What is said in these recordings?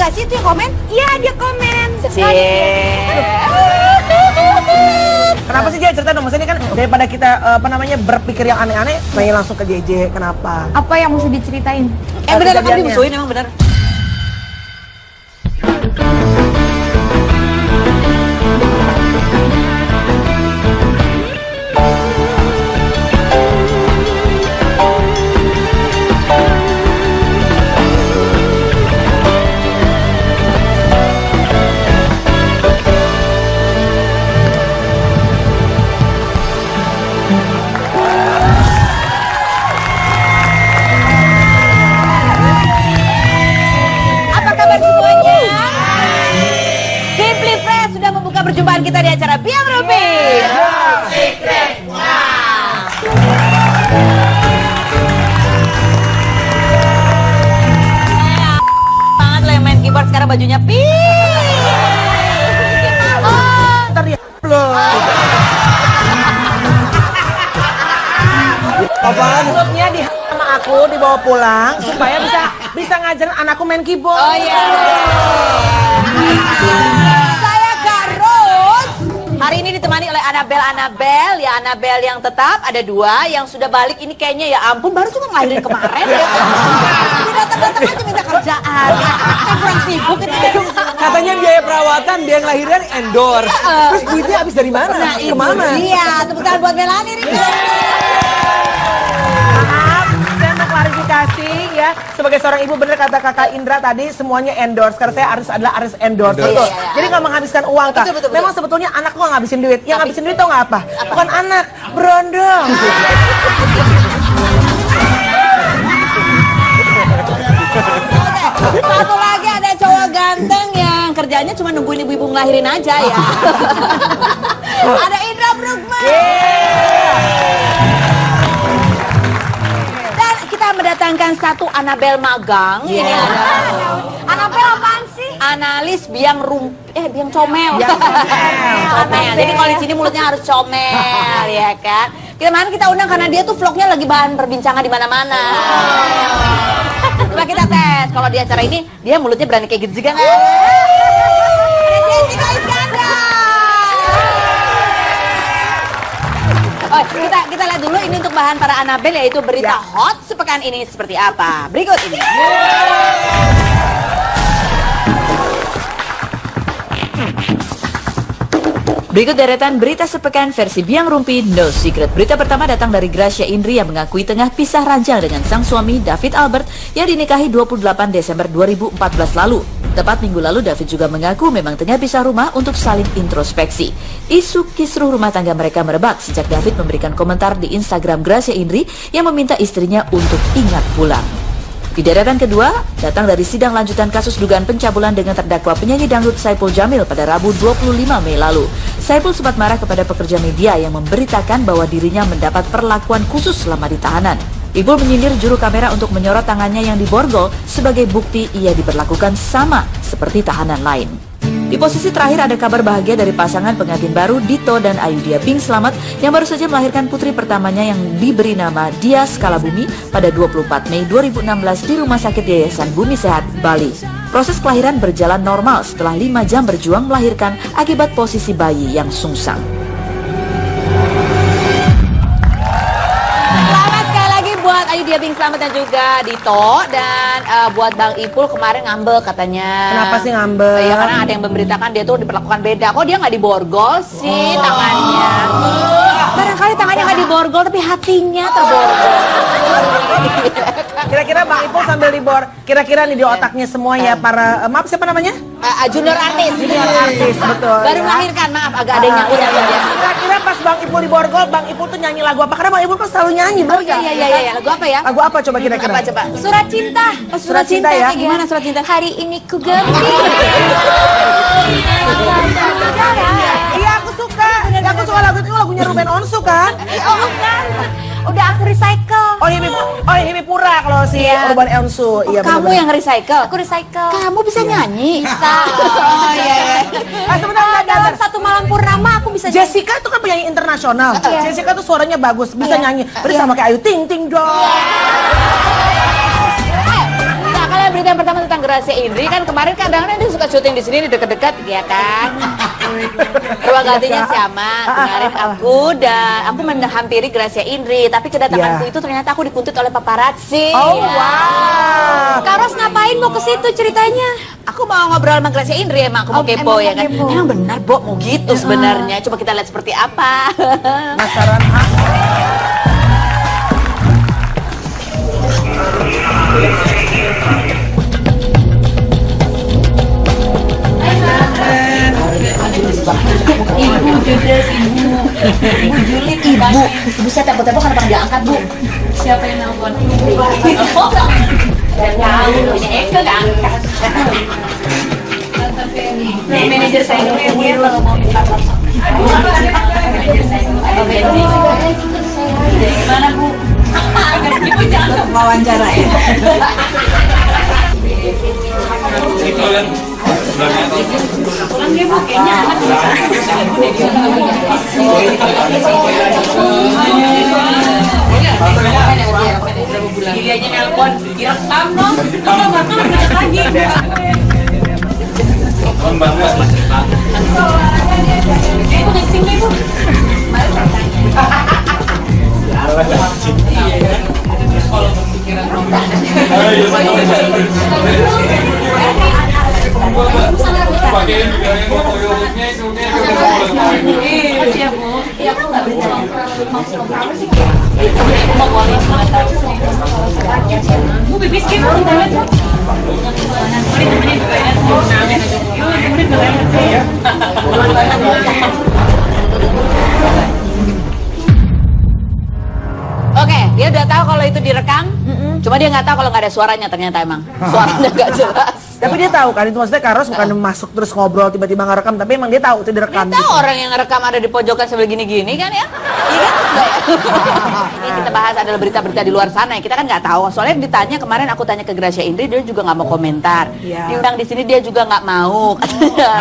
nggak sih itu yang komen? Iya, dia komen. Kenapa sih dia cerita dong? Maksudnya kan daripada kita berpikir yang aneh-aneh, main langsung ke JJ. Kenapa? Apa yang mesti diceritain? Bener kamu dimusuhin emang bener. Perjumpaan kita di acara Biang Rupi. Secret. Banget lo yang main keyboard sekarang bajunya Ntar dia apaan? Maksudnya di sama aku dibawa pulang supaya bisa ngajarin anakku main keyboard. Oh iya. Hari ini ditemani oleh Anabel ya, Anabel yang tetap ada 2, yang sudah balik ini kayaknya ya ampun baru cuma ngelahirin kemarin ya. Dia datang-datang aja minta kerjaan. Kan kurang sibuk itu. Katanya biaya perawatan, biaya ngelahiran endorse. Terus duitnya habis dari mana? Nah, kemana? Iya, tepuk tangan buat Melani nih. Maaf, saya mau klarifikasi ya. Sebagai seorang ibu, bener kata kakak Indra tadi, semuanya endorse. Karena saya adalah artis endorse. Betul. Iya. Jadi nggak menghabiskan uang, Kak. Betul. Memang sebetulnya anak gua ngabisin duit. Yang ngabisin duit tau nggak apa? Bukan anak, berondong. Satu lagi ada cowok ganteng yang kerjanya cuma nungguin ibu-ibu ngelahirin aja ya. Ada Indra Bruggman. Dan kita mendatangkan satu Anabel magang. Ini ada Anabel apaan sih? analis biang comel. Comel. Jadi kalau di sini mulutnya harus comel ya kan. Kita undang karena dia tuh vlognya lagi bahan perbincangan di mana-mana. Coba kita tes. Kalau di acara ini dia mulutnya berani kayak gitu juga nggak? Jessica Iskandar. Oh, kita lihat dulu ini untuk bahan para Anabel, yaitu berita hot sepekan ini seperti apa. Berikut ini. Berikut deretan berita sepekan versi Biang Rumpi No Secret. Berita pertama datang dari Gracia Indri yang mengakui tengah pisah ranjang dengan sang suami David Albert yang dinikahi 28 Desember 2014 lalu. Tepat minggu lalu David juga mengaku memang tengah pisah rumah untuk saling introspeksi. Isu kisruh rumah tangga mereka merebak sejak David memberikan komentar di Instagram Gracia Indri yang meminta istrinya untuk ingat pulang. Di deretan kedua, datang dari sidang lanjutan kasus dugaan pencabulan dengan terdakwa penyanyi dangdut Saipul Jamil pada Rabu 25 Mei lalu. Saipul sempat marah kepada pekerja media yang memberitakan bahwa dirinya mendapat perlakuan khusus selama di tahanan. Ipul menyindir juru kamera untuk menyorot tangannya yang diborgol sebagai bukti ia diperlakukan sama seperti tahanan lain. Di posisi terakhir ada kabar bahagia dari pasangan pengantin baru Dito dan Ayudhya Pink Slamet yang baru saja melahirkan putri pertamanya yang diberi nama Dia Skalabumi pada 24 Mei 2016 di Rumah Sakit Yayasan Bumi Sehat, Bali. Proses kelahiran berjalan normal setelah 5 jam berjuang melahirkan akibat posisi bayi yang sungsang. Buat Ayudhya Pink Slamet dan juga Dito, dan buat Bang Ipul kemarin ngambek katanya. Kenapa sih ngambek? Ya karena ada yang memberitakan dia tuh diperlakukan beda. Kok dia nggak diborgol sih tangannya? Barangkali tangannya nggak diborgol tapi hatinya terborgol. Kira-kira Bang Ipul sambil kira-kira nih di otaknya semua ya para maaf siapa namanya? Junior artis. Junior artis, betul. Baru ya. melahirkan, maaf agak ada yang nyangkut ya. Kira-kira pas Bang Ipul diborgol, Bang Ipul tuh nyanyi lagu apa? Karena Bang Ipul kan selalu nyanyi. Oh iya. Lagu apa ya? Lagu apa coba kira-kira? Apa coba? Surat cinta. Surat cinta ya? Kayak gimana surat cinta? Hari ini ku ganti. Iya aku suka. Ya, aku suka lagu itu, lagunya Ruben Onsu kan? Oh bukan. Udah aku recycle. Oh Himi Pura kalau si Ruben Onsu. Iya Kamu yang recycle? Aku recycle. Kamu bisa nyanyi? Bisa. Oh iya. Sebentar, Dalam satu malam purnama aku bisa Jessica tuh kan penyanyi internasional. Jessica tuh suaranya bagus, bisa nyanyi. Bersama kayak Ayu Ting Ting dong. Nah, kalian berita yang pertama tentang Gracia Indri kan kemarin kadang-kadang dia suka syuting di sini di dekat-dekat ya kan. Ruang gantinya sama. Kemarin aku menghampiri Gracia Indri, tapi kedatanganku itu ternyata aku dikuntut oleh paparazzi. Oh ya. wow. Karos ngapain mau ke situ ceritanya? Aku mau ngobrol sama Gracia Indri, emang aku mau kepo ya kan. Emang benar, Bo, mau gitu sebenarnya. Coba kita lihat seperti apa. Penasaran. Ibu saya telepon-telepon kenapa nggak diangkat, Bu? Siapa yang nelpon? Ini Eka nggak angkat. Manajer saya dulu yang bilang mau minta langsung. Manajer saya dulu. Gimana, Bu? Ibu jangan wawancara ya. Pulang dia, Bu, kayaknya anak Gili aja nelpon, direkam dong. Kalau bakal banyak lagi. Ibu dari sini, Bu. Bu bibis gitu Oke, dia udah tahu kalau itu direkam. Cuma dia nggak tahu kalau nggak ada suaranya ternyata emang. Suaranya nggak jelas. Tapi dia tahu kan itu maksudnya Karos bukan masuk terus ngobrol tiba-tiba ngerekam, tapi emang dia tahu itu direkam. Dia tahu orang yang ngerekam ada di pojokan sambil gini-gini kan ya? Iya kan? Enggak ya? Ini kita bahas adalah berita-berita di luar sana ya. Kita kan nggak tahu. Soalnya ditanya kemarin aku tanya ke Gracia Indri, dia juga nggak mau komentar. Diundang di sini dia juga nggak mau.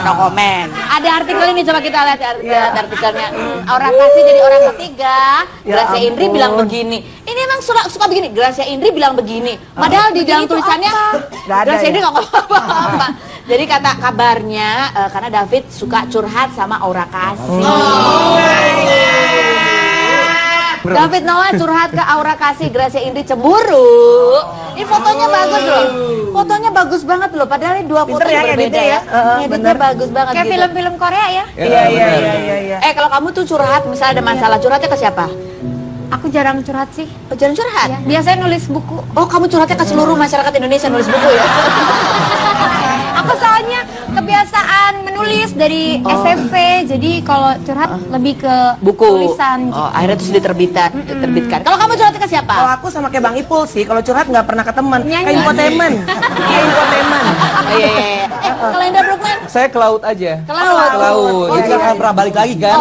No comment. Ada artikel ini, coba kita lihat artikelnya. Aura Kasih jadi orang ketiga. Gracia Indri bilang begini. Ini emang suka begini. Gracia Indri bilang begini. Padahal di dalam tulisannya Gracia Indri nggak ngomong apa-apa. Jadi kata kabarnya karena David suka curhat sama Aura Kasih. David Noah curhat ke Aura Kasih, Gracia Indri cemburu. Ini fotonya bagus loh. Fotonya bagus banget loh. Padahal ini dua foto yang berbeda ya. Editnya bagus banget. Kayak gitu. film-film Korea ya? Iya. Kalau kamu tuh curhat, misalnya ada masalah, curhatnya ke siapa? Aku jarang curhat sih. Oh, jarang curhat? Ya, biasanya nulis buku. Oh, kamu curhatnya ke seluruh masyarakat Indonesia nulis buku ya? Aku soalnya kebiasaan menulis dari SMP, jadi kalau curhat lebih ke Buku. tulisan. Oh, akhirnya terus diterbitkan. Kalau kamu curhatnya ke siapa? Kalau aku sama kayak Bang Ipul sih, kalau curhat nggak pernah ke teman, Nyanyi. kayak infotainment. Kayak infotainment. Oh, iya. Kalau Indra Brukman? Saya ke laut aja. Ke laut. Ke laut. Oh, Jadi iya. kan pernah balik lagi kan.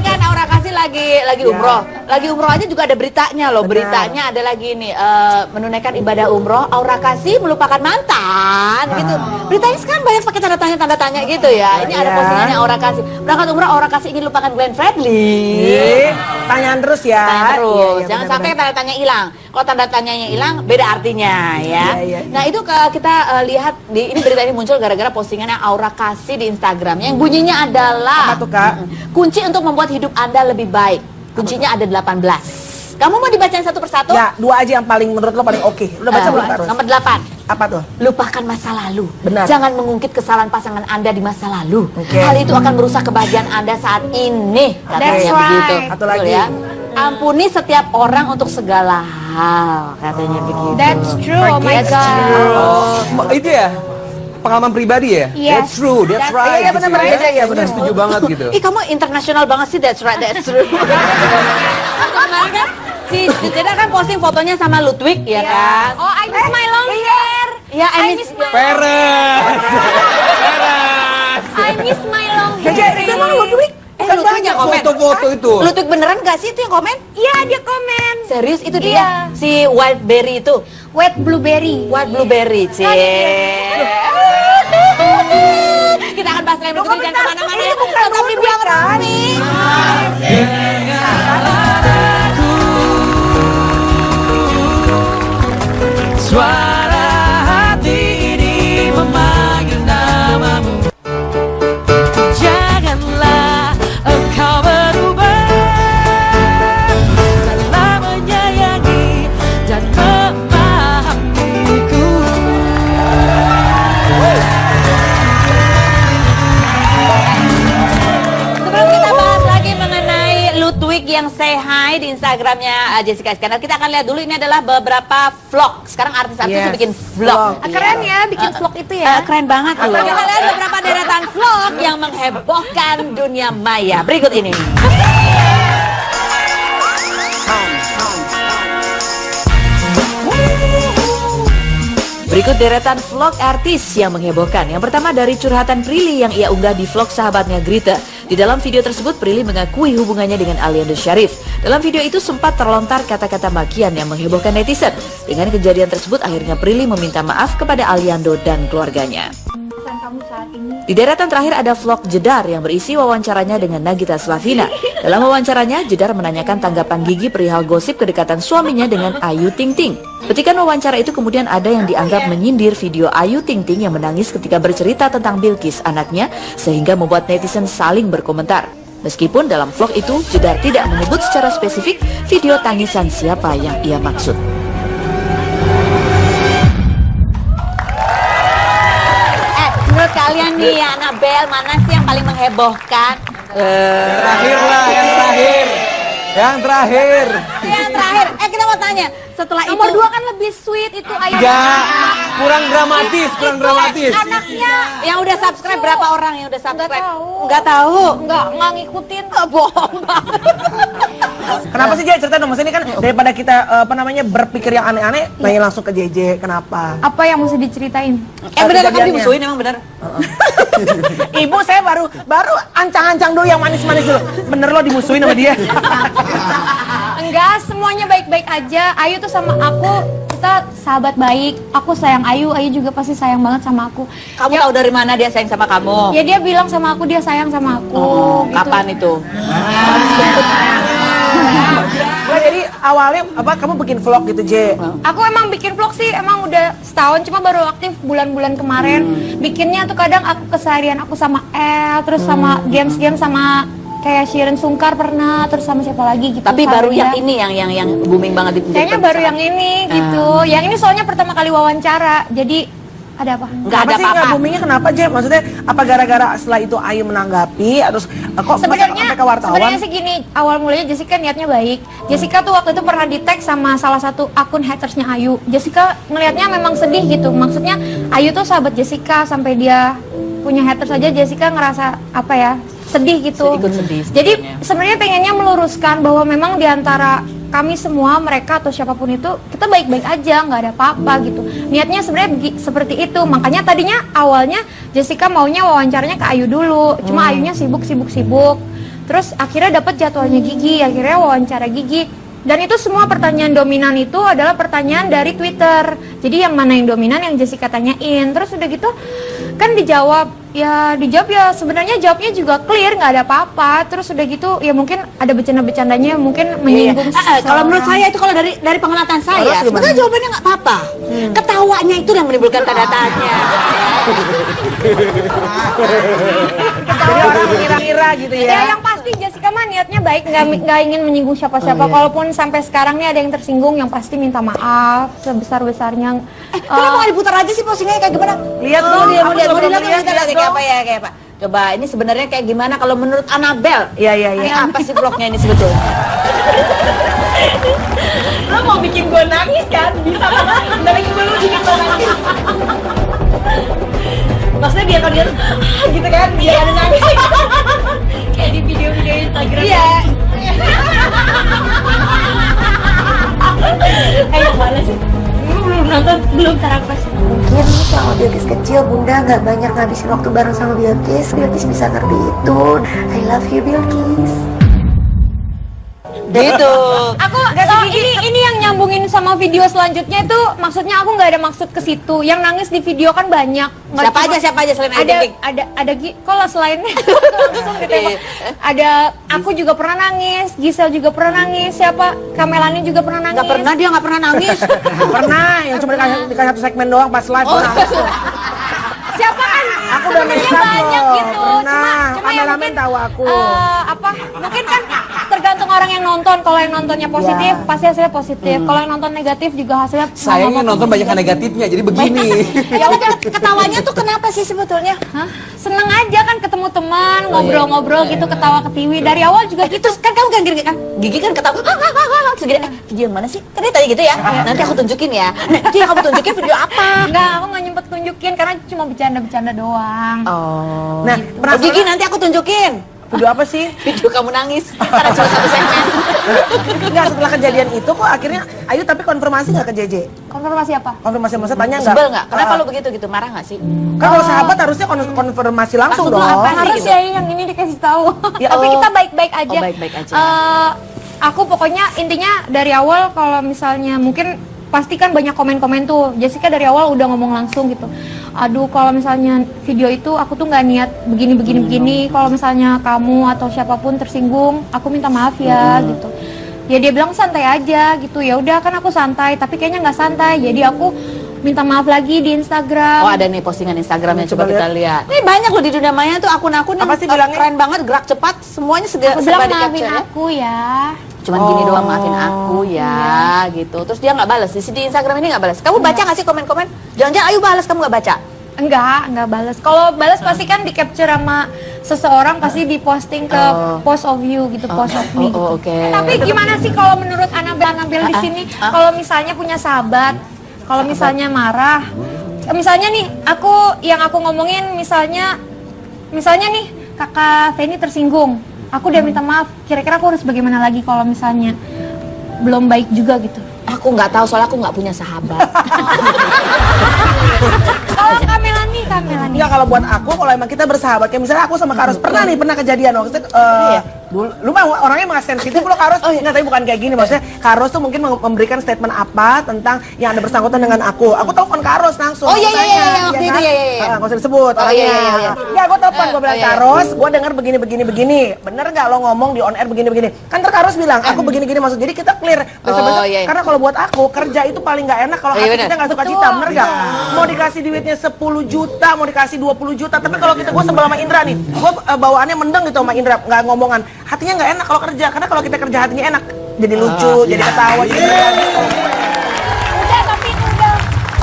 Kan Aura Kasih lagi umroh. Lagi umroh aja juga ada beritanya loh. Beritanya adalah gini, menunaikan ibadah umroh, Aura Kasih melupakan mantan gitu. Beritanya sekarang banyak pakai tanda tanya gitu ya. Ini ada postingannya Aura Kasih. Berangkat umroh, Aura Kasih ingin lupakan Glenn Fredly. Tanyaan terus ya. Tanya terus, Iya, jangan benar-benar. sampai tanda tanya hilang. Kalau tanda tanyanya hilang, beda artinya ya. Iya. Nah itu kita lihat ini berita ini muncul gara-gara postingannya Aura Kasih di Instagramnya yang bunyinya adalah Apa tuh, Kak? kunci untuk membuat hidup Anda lebih baik. Kuncinya ada 18. Kamu mau dibacain satu persatu? Ya, dua aja yang paling menurut lo paling oke. Udah baca belum, Karos? Nomor 8. Apa tuh? Lupakan masa lalu. Benar. Jangan mengungkit kesalahan pasangan Anda di masa lalu. Oke. Hal itu akan merusak kebahagiaan Anda saat ini. Katanya That's begitu. right. Satu Betul lagi. ya. Ampuni setiap orang untuk segala hal. Katanya begitu. That's true, oh my God. Oh, itu ya? Pengalaman pribadi ya? Yes. That's true, that's right. Iya, benar-benar. gitu ya. Iya, benar. Saya setuju banget gitu. Ih kamu internasional banget sih, that's right, that's true. Kemarin kan si Ceda kan posting fotonya sama Ludwig ya kan? Oh, I miss my long hair. Ya, I miss Peres. I miss my long hair. Itu emang Ludwig? Kan Ludwig yang komen. Foto-foto itu. Ludwig beneran gak sih itu yang komen? Iya, dia komen. Serius itu Iya. dia? Si Wildberry itu? Wet blueberry. Wild Blueberry, cie. Kita akan bahas lain berikutnya, jangan kemana-mana ya. Tetap di Biang Rumi. Suara hati yang say hi di Instagramnya Jessica Iskandar. Kita akan lihat dulu, ini adalah beberapa vlog. Sekarang artis-artis bikin vlog. Keren ya bikin vlog itu ya. Keren banget loh. Kita lihat beberapa deretan vlog yang menghebohkan dunia maya. Berikut ini. Berikut deretan vlog artis yang menghebohkan. Yang pertama dari curhatan Prilly yang ia unggah di vlog sahabatnya Grita. Di dalam video tersebut, Prilly mengakui hubungannya dengan Aliando Syarif. Dalam video itu sempat terlontar kata-kata makian yang menghebohkan netizen. Dengan kejadian tersebut, akhirnya Prilly meminta maaf kepada Aliando dan keluarganya. Di deretan terakhir ada vlog Jedar yang berisi wawancaranya dengan Nagita Slavina. Dalam wawancaranya, Jedar menanyakan tanggapan Gigi perihal gosip kedekatan suaminya dengan Ayu Ting Ting. Petikan wawancara itu kemudian ada yang dianggap menyindir video Ayu Ting Ting yang menangis ketika bercerita tentang Bilkis, anaknya, sehingga membuat netizen saling berkomentar. Meskipun dalam vlog itu, Jedar tidak menyebut secara spesifik video tangisan siapa yang ia maksud. Menurut kalian nih, Anabel, mana sih yang paling menghebohkan? Yang terakhir. Kita mau tanya. Setelah Nomor itu 2 kan lebih sweet itu Ayu. Enggak, kurang dramatis. Anaknya yang udah subscribe berapa orang yang udah subscribe? Nggak tahu. Nggak ngikutin. Bohong. Kenapa sih Jay? Cerita dong, maksudnya kan daripada kita berpikir yang aneh-aneh, nanya langsung ke JJ, kenapa? Apa yang mesti diceritain? Bener kan kejadiannya. dimusuhin emang bener? Ibu saya baru ancang-ancang dulu yang manis-manis dulu. Bener lo dimusuhin sama dia. Enggak, semuanya baik-baik aja. Ayu tuh sama aku, kita sahabat baik. Aku sayang Ayu, Ayu juga pasti sayang banget sama aku. Kamu tahu dari mana dia sayang sama kamu? Ya dia bilang sama aku dia sayang sama aku. Gitu. Kapan itu? Nah, jadi awalnya kamu bikin vlog gitu, J? Aku emang bikin vlog sih, emang udah setahun, cuma baru aktif bulan-bulan kemarin. Bikinnya tuh kadang aku keseharian aku sama El, terus sama games-games sama kayak Shirin Sungkar pernah, terus sama siapa lagi gitu. Tapi baru Faria. yang ini yang booming banget di Kayaknya baru yang ini gitu. Yang ini soalnya pertama kali wawancara. Jadi ada apa? Nggak ada sih nggak apa-apa. boomingnya kenapa, J? Maksudnya apa gara-gara setelah itu Ayu menanggapi, terus kok sampai ke wartawan? Sebenarnya sih gini, awal mulanya Jessica niatnya baik. Jessica tuh waktu itu pernah di-tag sama salah satu akun hatersnya Ayu. Jessica ngelihatnya memang sedih gitu. Maksudnya Ayu tuh sahabat Jessica, sampai dia punya haters aja Jessica ngerasa apa ya? Sedih gitu. Ikut sedih. Jadi sebenarnya pengennya meluruskan bahwa memang diantara kami semua, mereka atau siapapun itu, kita baik-baik aja, nggak ada apa-apa gitu. Niatnya sebenarnya seperti itu. Makanya tadinya awalnya Jessica maunya wawancaranya ke Ayu dulu. Cuma Ayunya sibuk. Terus akhirnya dapat jadwalnya Gigi, akhirnya wawancara Gigi. Dan itu semua pertanyaan dominan itu adalah pertanyaan dari Twitter. Jadi yang mana yang dominan yang Jessica tanyain. Terus udah gitu kan dijawab ya sebenarnya jawabnya juga clear, nggak ada apa-apa. Terus udah gitu ya mungkin ada bercanda-bercandanya, mungkin menyinggung Kalau menurut saya itu, kalau dari pengamatan saya sebetulnya jawabannya nggak apa-apa. Ketawanya itu yang menimbulkan tanda tanya. Jadi orang mengira-ngira gitu ya. Ya yang pasti Jessica mah niatnya baik, nggak ingin menyinggung siapa-siapa. Kalaupun sampai sekarang nih ada yang tersinggung, yang pasti minta maaf sebesar-besarnya. Kenapa nggak diputar aja sih postingannya kayak gimana? Lihat dulu dia, mau lihat kayak apa ya, kayak apa? Coba ini sebenarnya kayak gimana kalau menurut Anabel? Iya. Ini apa sih vlognya ini sebetulnya? Lo mau bikin gue nangis kan? Bisa banget. Dari dulu bikin gue nangis. Maksudnya biar kalau dia gitu kan, biar ada nangis. Kayak di video-video Instagram. Iya. Yang mana sih? Belum nonton, belum terapas. Mungkin kalau Bilkis kecil, Bunda nggak banyak ngabisin waktu bareng sama Bilkis. Bilkis bisa ngerti itu. I love you, Bilkis. Gitu. Aku ini yang nyambungin sama video selanjutnya itu, maksudnya aku nggak ada maksud ke situ. Yang nangis di video kan banyak. Siapa aja selain ada kalau selain langsung ditembak. Ada aku juga pernah nangis, Gisel juga pernah nangis, siapa? Kamelani juga pernah nangis. Dia nggak pernah nangis. Pernah, yang cuma dikasih satu segmen doang pas live. Siapa kan? Aku udah sebenarnya make up banyak loh. gitu. Pernah, Cuma ya Kameramen mungkin tahu aku. mungkin kan tergantung orang yang nonton. Kalau yang nontonnya positif, pasti hasilnya positif. Kalau yang nonton negatif juga hasilnya Sayangnya nonton banyak yang negatifnya, jadi begini. Ya udah, ketawanya tuh kenapa sih sebetulnya? Hah? Seneng aja kan ketemu teman, ngobrol-ngobrol gitu, ketawa ketiwi. Dari awal juga gitu. Terus kan kamu kan gigi kan ketawa, terus gini, video yang mana sih? Kan dia tanya gitu ya. Nanti aku tunjukin ya. Nanti yang kamu tunjukin video apa? Enggak, aku nggak nyempet tunjukin karena cuma bercanda-bercanda doang. Oh. Nah, Gigi nanti aku tunjukin. video apa sih? Video kamu nangis. Karena cuma satu segmen. Enggak, setelah kejadian itu kok akhirnya Ayu tapi konfirmasi nggak ke JJ? Konfirmasi apa? Konfirmasi maksudnya tanya nggak? Sebel nggak? Kenapa lu begitu gitu? Marah nggak sih? Kan kalau sahabat harusnya konfirmasi langsung Maksud lu dong. apa sih? Harus gitu. ya yang ini dikasih tahu. Ya Tapi Allah. kita baik-baik aja. Oh, baik-baik aja. Aku pokoknya intinya dari awal kalau misalnya mungkin pasti kan banyak komen-komen tuh. Jessica dari awal udah ngomong langsung gitu. Aduh, kalau misalnya video itu aku tuh nggak niat begini. Kalau misalnya kamu atau siapapun tersinggung, aku minta maaf ya gitu. Ya dia bilang santai aja gitu. Ya udah kan aku santai, tapi kayaknya nggak santai. Jadi aku minta maaf lagi di Instagram. Oh, ada nih postingan Instagramnya, coba Coba kita lihat. Ini banyak loh di dunia maya tuh akun-akun yang Apa sih bilangnya? keren banget, gerak cepat, semuanya Aku bilang serba di maafin capture ya. aku ya. Cuman gini doang, maafin aku ya, gitu. Terus dia nggak balas di Instagram ini nggak balas. Kamu baca nggak sih komen-komen? Jangan-jangan Ayu balas, kamu nggak baca? Enggak balas. Kalau balas pasti kan di capture sama seseorang, pasti diposting ke post of you gitu, post of me. Oh, gitu. oke. Tapi gimana sih kalau menurut Anabel di sini, kalau misalnya punya sahabat, kalau misalnya marah, misalnya nih yang aku ngomongin misalnya nih kakak Feni tersinggung, aku udah minta maaf. Kira-kira aku harus bagaimana lagi kalau misalnya belum baik juga gitu? Aku nggak tahu, soalnya aku nggak punya sahabat. Kalau Kamelani. Enggak, kalau buat aku, kalau emang kita bersahabat, kayak misalnya aku sama Karos pernah kejadian waktu itu, dulu, lu mah orangnya emang sensitif lo Karos. Enggak, tapi bukan kayak gini, maksudnya Karos tuh mungkin memberikan statement apa tentang yang ada bersangkutan dengan aku telepon Karos langsung. Oh iya, waktu itu ya. Nggak usah disebut. Oh iya. Ya, gue telepon, gue bilang Karos, gue dengar begini. Bener nggak lo ngomong di on air begini? Kan Karos bilang, aku begini maksud. Jadi kita clear. Iya. Karena kalau buat aku kerja itu paling nggak enak kalau hati kita nggak suka cita, bener nggak? Mau dikasih duitnya 10 juta, mau dikasih 20 juta, tapi kalau gue sebel sama Indra nih, gue bawaannya mendeng gitu sama Indra, nggak ngomongan, hatinya nggak enak kalau kerja, karena kalau kita kerja hatinya enak, jadi lucu, jadi ketawa, jadi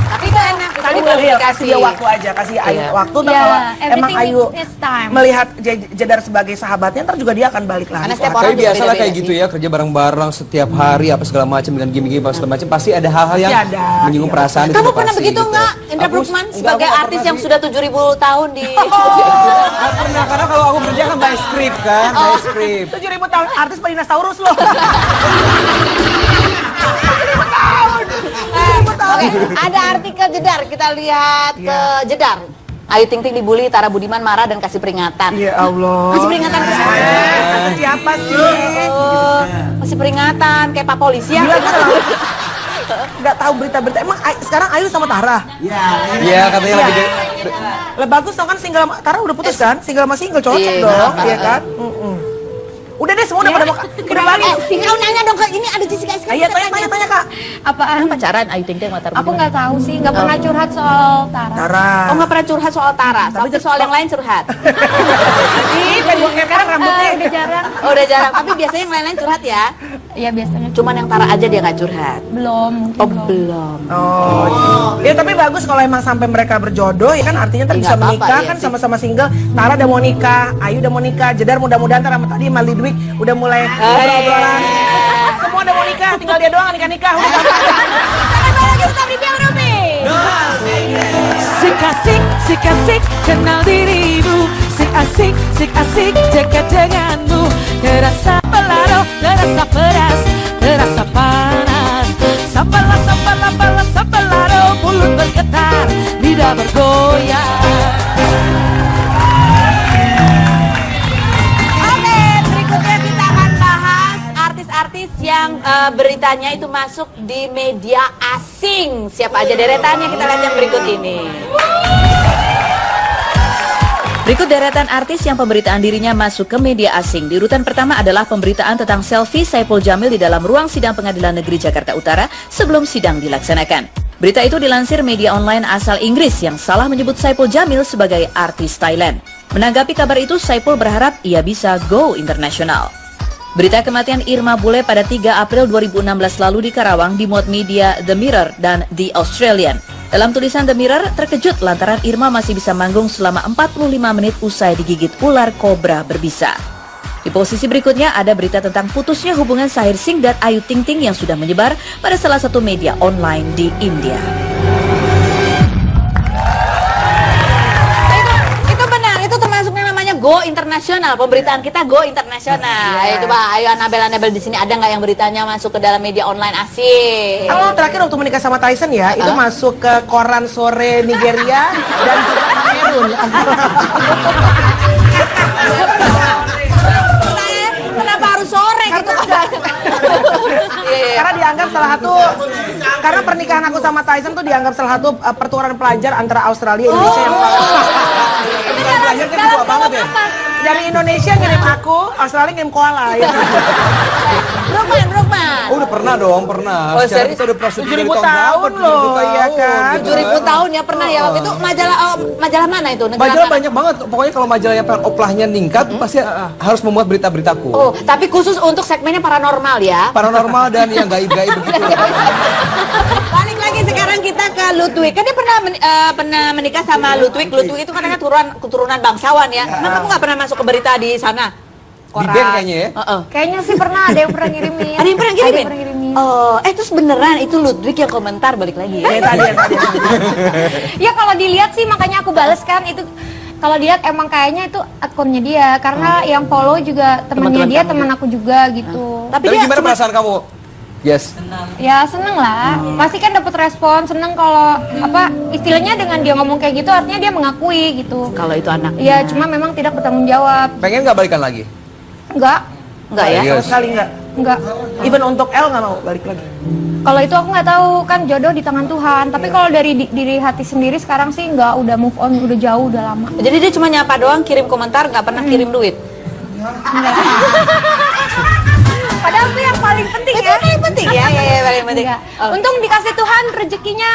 Tapi itu enak, bisa kasih dikomunikasi. dia waktu aja, kasih Ayu waktu. Iya, Kalau emang everything Ayu needs time. melihat Jedar sebagai sahabatnya, ntar juga dia akan balik lagi. Karena setiap kok. orang Tapi biasalah beda-beda kayak gitu ya, kerja bareng-bareng setiap hari apa segala macam dengan gimmick apa segala macam, pasti ada hal-hal yang Pasti ada. menyinggung perasaan. itu Kamu pasti pernah begitu gitu. nggak, Indra Aku- Bruggman, enggak, sebagai aku nggak artis pernah yang sih. sudah 7.000 tahun di... Nggak pernah, karena kalau aku kerja kan by script kan, by script. 7.000 tahun artis Dinosaurus loh. Oke, ada artikel Jedar, kita lihat ke Jedar. Ayu Ting Ting dibully, Tara Budiman marah dan kasih peringatan. Ya Allah. Kasih peringatan ke siapa? Siapa sih? Kasih peringatan kayak Pak Polisi ya. Gila, nggak tahu berita-berita. Emang sekarang Ayu sama Tara? Iya, katanya lagi Iya. Lah bagus dong kan single sama Tara udah putus kan? Single sama single cocok Iya, dong, kenapa? iya kan? Udah deh semua udah pada mau udah balik. Kau nanya dong, Kak, ini ada Jessica Iskandar. Iya tanya Kak. Apaan? Pacaran Ayu Ting Ting sama Tara Aku Budiman? nggak tahu sih, nggak pernah curhat soal Tara. Tara. Oh, nggak pernah curhat soal Tara, tapi soal yang lain curhat. Ih, pengen gue kepar rambutnya. Udah jarang. Oh, udah jarang, tapi biasanya yang lain-lain curhat ya. Iya biasanya. Cuman yang Tara aja dia nggak curhat. Belum. mungkin Oh, belum. belum. Oh, ya tapi bagus kalau emang sampai mereka berjodoh ya kan artinya ntar Iya, bisa nggak apa-apa, menikah iya kan sih. sama-sama single. Tara udah mau nikah, Ayu udah mau nikah, Jedar mudah-mudahan ntar sama tadi sama Lidwig udah mulai ngobrol-ngobrolan. Semua udah mau nikah, tinggal dia doang nikah-nikah. Udah Sik asik kenal dirimu, sik asik dekat denganmu. Terasa pelaro, terasa pedas, terasa panas. Sampelaro, mulut bergetar, lidah bergoyang. Oke, berikutnya kita akan bahas artis-artis yang beritanya itu masuk di media asing. Siapa aja deretannya, kita lihat yang berikut ini. Berikut deretan artis yang pemberitaan dirinya masuk ke media asing. Di urutan pertama adalah pemberitaan tentang selfie Saipul Jamil di dalam ruang sidang Pengadilan Negeri Jakarta Utara sebelum sidang dilaksanakan. Berita itu dilansir media online asal Inggris yang salah menyebut Saipul Jamil sebagai artis Thailand. Menanggapi kabar itu, Saipul berharap ia bisa go internasional. Berita kematian Irma Bule pada 3 April 2016 lalu di Karawang dimuat media The Mirror dan The Australian. Dalam tulisan The Mirror, terkejut lantaran Irma masih bisa manggung selama 45 menit usai digigit ular kobra berbisa. Di posisi berikutnya ada berita tentang putusnya hubungan Shaheer Singh dan Ayu Ting Ting yang sudah menyebar pada salah satu media online di India. Go internasional, pemberitaan kita go internasional. Ayo coba, ayo Anabel di sini ada nggak yang beritanya masuk ke dalam media online asing? Kalau terakhir waktu menikah sama Tyson ya, itu masuk ke koran sore Nigeria dan Kamerun. Kenapa harus sore gitu? Karena dianggap salah satu, karena pernikahan aku sama Tyson tuh dianggap salah satu pertukaran pelajar antara Australia dan Indonesia yang Pelajar kan tua banget ya. dari Indonesia ngirim aku, Australia ngirim koala ya. Brokman. Oh, udah pernah dong, pernah. Oh, Secara serius? kita udah pernah syuting 7.000 dari tahun berapa? loh, iya kan? 7.000 tahun ya pernah ya waktu itu majalah mana itu? Negara Majalah mana? banyak banget. Pokoknya kalau majalahnya oplahnya meningkat, pasti harus memuat berita-beritaku. Oh, tapi khusus untuk segmennya paranormal ya. Paranormal dan yang gaib-gaib begitu. Balik lagi sekarang kita ke Ludwig. Kan dia pernah menikah sama Ludwig. Ludwig itu kan keturunan bangsawan ya. Emang kamu nggak pernah masuk ke berita di sana? Di band kayaknya ya. Kayaknya sih pernah ada yang pernah ngirimin. Ada yang pernah Ada yang ngirimin? pernah ngirimin. Oh, terus beneran itu Ludwig yang komentar balik lagi ya? Tadi. Ya kalau dilihat sih makanya aku bales kan itu. Kalau dilihat emang kayaknya itu akunnya dia karena yang follow juga temannya dia, teman aku juga gitu. Tapi Tapi dia gimana cuma perasaan kamu? Yes. Ya seneng lah, pasti kan dapat respon, seneng kalau apa istilahnya dengan dia ngomong kayak gitu artinya dia mengakui gitu. kalau itu anak. Ya cuma memang tidak bertanggung jawab. Pengen nggak balikan lagi? Enggak, Enggak ya? Serius? Sama sekali enggak. enggak. Even untuk L nggak mau balik lagi. Kalau itu aku nggak tahu, kan jodoh di tangan Tuhan. Tapi kalau dari diri hati sendiri sekarang sih nggak, udah move on, udah jauh, udah lama. Jadi dia cuma nyapa doang, kirim komentar, nggak pernah kirim duit. Padahal itu yang paling penting Itu ya. paling penting ya, ya paling penting. Enggak. Oh. Untung dikasih Tuhan rezekinya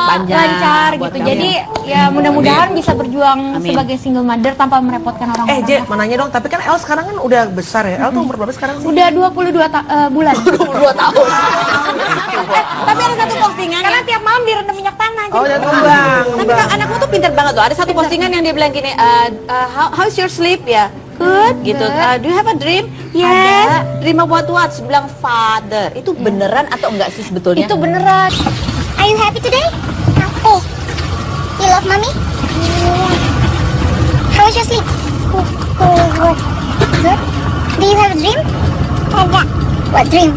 Panjang lancar buat gitu. kamu. Jadi ya mudah-mudahan bisa berjuang Amin. sebagai single mother tanpa merepotkan orang-orang. J, mau nanya dong, tapi kan L sekarang kan udah besar ya. L tuh umur berapa sekarang sih? Udah 22 bulan. 22 tahun. Tapi ada satu postingan Karena tiap malam direndam minyak tanah. Oh, jadi udah kembang. Tapi anakmu tuh pinter banget loh. Ada satu postingan yang dia bilang gini, how's your sleep ya? Good gitu. Do you have a dream? Yes. Dream about what? Dia bilang father. Itu beneran atau enggak sih sebetulnya? itu beneran. Are you happy today? Oh, you love mommy? How was your sleep? Good. Good. Do you have a dream? Ada. What dream?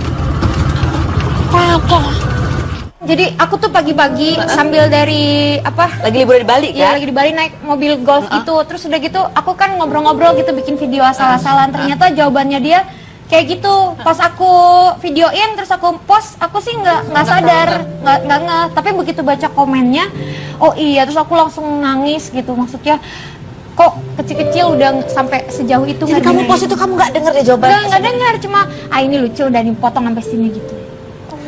Ada. Jadi aku tuh pagi-pagi sambil dari apa? Lagi liburan di Bali Ya kan? lagi di Bali naik mobil golf gitu. Terus udah gitu aku kan ngobrol-ngobrol gitu bikin video asal-asalan. Ternyata jawabannya dia kayak gitu. Pas aku videoin terus aku post, aku sih nggak sadar, nggak ngeh. Tapi begitu baca komennya, oh iya, terus aku langsung nangis gitu. Maksudnya kok kecil-kecil udah sampai sejauh itu. Jadi kamu post itu kamu nggak denger ya jawabannya? nggak dengar, cuma ini lucu dan dipotong sampai sini gitu.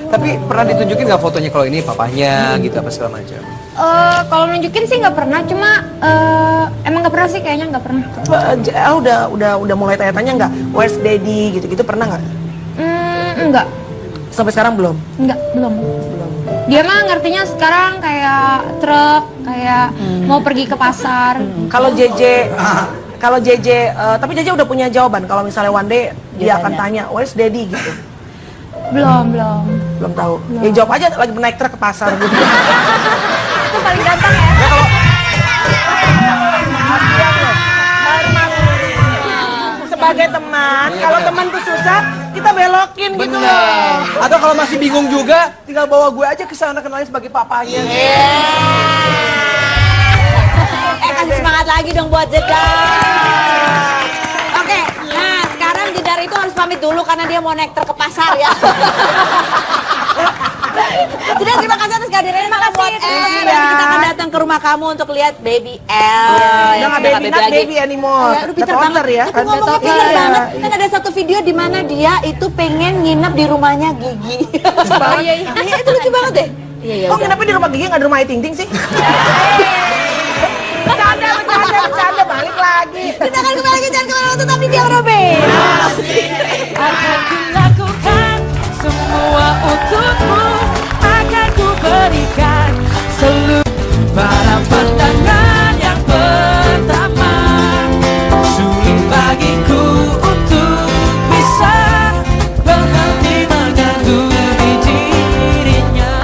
Tapi pernah ditunjukin nggak fotonya kalau ini papahnya gitu apa segala macam? Kalau nunjukin sih nggak pernah, cuma emang nggak pernah sih, kayaknya nggak pernah. L udah mulai tanya-tanya nggak? Where's daddy gitu-gitu pernah nggak? Enggak, Sampai sekarang belum. belum. Dia mah ngertinya sekarang kayak truk, kayak mau pergi ke pasar. Kalau JJ, tapi JJ udah punya jawaban. Kalau misalnya one day dia akan tanya, where's daddy gitu. Belum. Belum tahu. Ya jawab aja lagi naik truk ke pasar gitu. Itu paling gampang ya. Sebagai teman, kalau teman tuh susah, kita belokin gitu loh. Atau kalau masih bingung juga, tinggal bawa gue aja ke sana kenalin sebagai papahnya. Kasih semangat lagi dong buat Jeda. Oke, nah sekarang Jedar itu harus pamit dulu karena dia mau naik truk ke pasar ya. Jedar, terima kasih atas kehadirannya. Makasih buat Nanti kita akan datang ke rumah kamu untuk lihat baby L. Udah nggak baby, not baby anymore. Ya, udah pinter Udah toddler banget. ya. Itu ngomongnya Iya, pinter iya. banget. Kan ada satu video di mana dia itu pengen nginep di rumahnya Gigi. Iya, itu lucu banget deh. Iya, Oh, kenapa di rumah Gigi nggak di rumah Ting Ting sih? Bercanda, balik lagi. Kita akan kembali lagi, jangan kemana-mana, tetap di Biang Rumpin. Akan kulakukan semua untukmu, akan ku berikan seluruh pada pandangan yang pertama. Sulit bagiku untuk bisa berhenti mengagumi dirinya.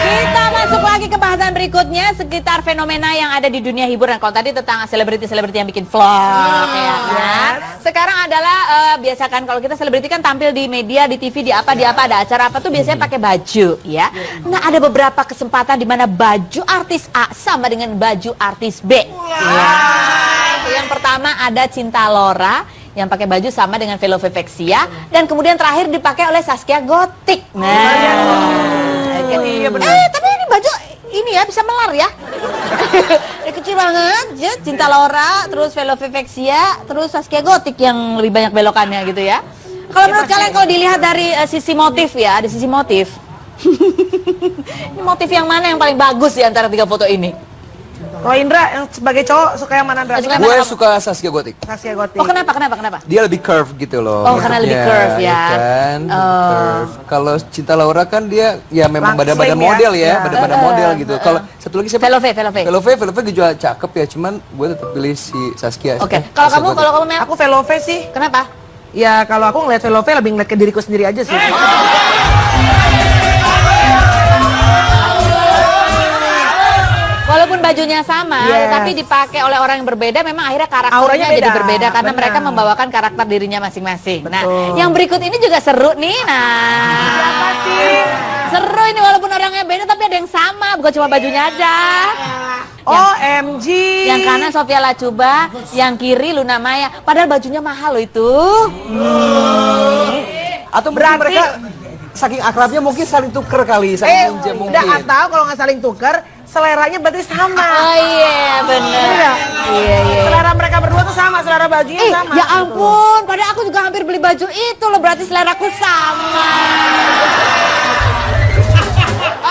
Kita masuk lagi ke bahasan berikutnya sekitar fenomena yang ada di dunia hiburan. Kalau tadi tentang selebriti-selebriti yang bikin vlog, ya kan? Sekarang adalah biasakan kalau kita selebriti kan tampil di media, di TV, di apa ada acara apa tuh biasanya pakai baju, ya. Nah ada beberapa kesempatan di mana baju artis A sama dengan baju artis B. Ya. Yang pertama ada Cinta Laura yang pakai baju sama dengan Velovexia dan kemudian terakhir dipakai oleh Zaskia Gotik. Nah, iya benar. Tapi ini baju ini ya bisa melar ya. Kecil banget, ya. Cinta Laura, terus Velovexia, terus Zaskia Gotik yang lebih banyak belokannya gitu ya. Kalau menurut kalian kalau dilihat dari sisi motif ya, ada sisi motif. Ini motif yang mana yang paling bagus di antara 3 foto ini? Kalau Indra yang sebagai cowok suka yang mana, Indra? Gue suka Zaskia Gotik. Zaskia Gotik. Oh kenapa? Dia lebih curve gitu loh. Oh karena lebih curve ya. Kan? Curve. Kalau Cinta Laura kan dia ya memang badan-badan model ya, badan-badan model gitu. Kalau satu lagi siapa? Velove juga cakep ya, cuman gue tetap pilih si Zaskia. Oke. Kalau kamu Mel? Aku Velove sih. Kenapa? Ya kalau aku ngeliat Velove lebih ngeliat ke diriku sendiri aja sih. Walaupun bajunya sama, tapi dipakai oleh orang yang berbeda, memang akhirnya karakternya jadi berbeda karena mereka membawakan karakter dirinya masing-masing. Nah, yang berikut ini juga seru nih. Nah, siapa sih? Seru ini walaupun orangnya beda tapi ada yang sama, bukan cuma bajunya aja. OMG. Yang kanan Sophia Latjuba, yang kiri Luna Maya. Padahal bajunya mahal loh itu. Atau berarti mereka saking akrabnya mungkin saling tuker kali, saling pinjam mungkin. Atau kalau nggak saling tuker, seleranya berarti sama. Oh iya, benar. Iya. Selera mereka berdua tuh sama, selera bajunya sama. Ya ampun, padahal aku juga hampir beli baju itu loh, berarti seleraku sama.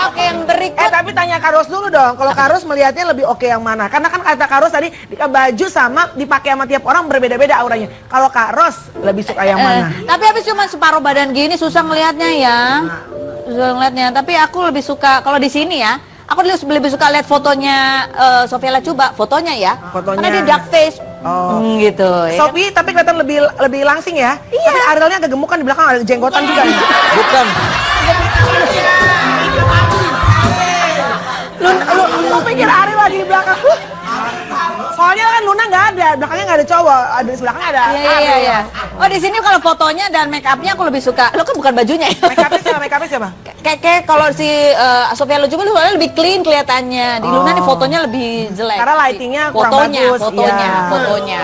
Oke, yang berikut. Tapi tanya Karos dulu dong. Kalau Karos melihatnya lebih oke yang mana? Karena kan kata Karos tadi baju sama dipakai sama tiap orang berbeda-beda auranya. Kalau Karos lebih suka yang mana? Tapi habis cuma separuh badan gini susah ngelihatnya ya. Susah ngelihatnya. Tapi aku lebih suka kalau di sini ya. Aku lebih suka lihat fotonya Sophia Latjuba, fotonya ya. Karena dia dark face. Gitu ya. Sophie tapi kelihatan lebih langsing ya. Iya. Tapi Arielnya agak gemuk kan di belakang ada jenggotan juga ya. Bukan. Lu pikir Ariel lagi di belakang? Soalnya kan Luna nggak ada, belakangnya nggak ada cowok, ada di belakangnya ada. Iya. Oh di sini kalau fotonya dan make upnya aku lebih suka. Lo kan bukan bajunya ya. Make upnya siapa? Kayak kalau si Sophia Latjuba lebih clean kelihatannya. Di Luna nih fotonya lebih jelek. Karena lightingnya kurang bagus. Fotonya.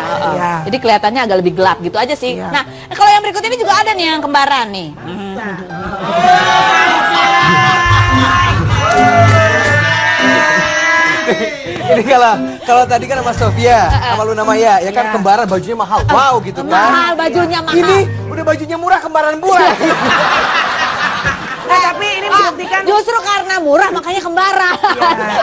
Jadi kelihatannya agak lebih gelap gitu aja sih. Nah kalau yang berikut ini juga ada nih yang kembaran nih. Ini kalau tadi kan sama Sophia, sama Luna Maya, ya kan kembaran bajunya mahal, wow gitu kan. Mahal bajunya mahal. Ini udah bajunya murah, kembaran murah. Tapi ini membuktikan justru karena murah makanya kembaran.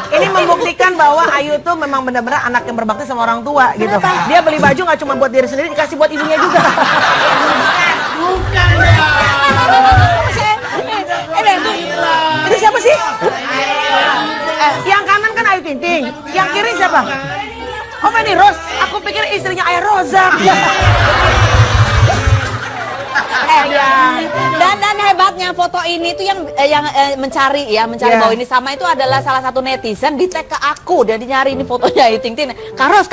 Ini membuktikan bahwa Ayu tuh memang benar-benar anak yang berbakti sama orang tua gitu. Dia beli baju nggak cuma buat diri sendiri, dikasih buat ibunya juga. Bukan. Ini siapa sih? Yang kanan kan Ayu Ting Ting, yang kiri siapa? Oh Feni Rose, aku pikir istrinya Ayah Rozak. Dan hebatnya foto ini tuh yang mencari bahwa ini sama itu adalah salah satu netizen di tag ke aku dan nyari ini fotonya Ayu Ting Ting. Karos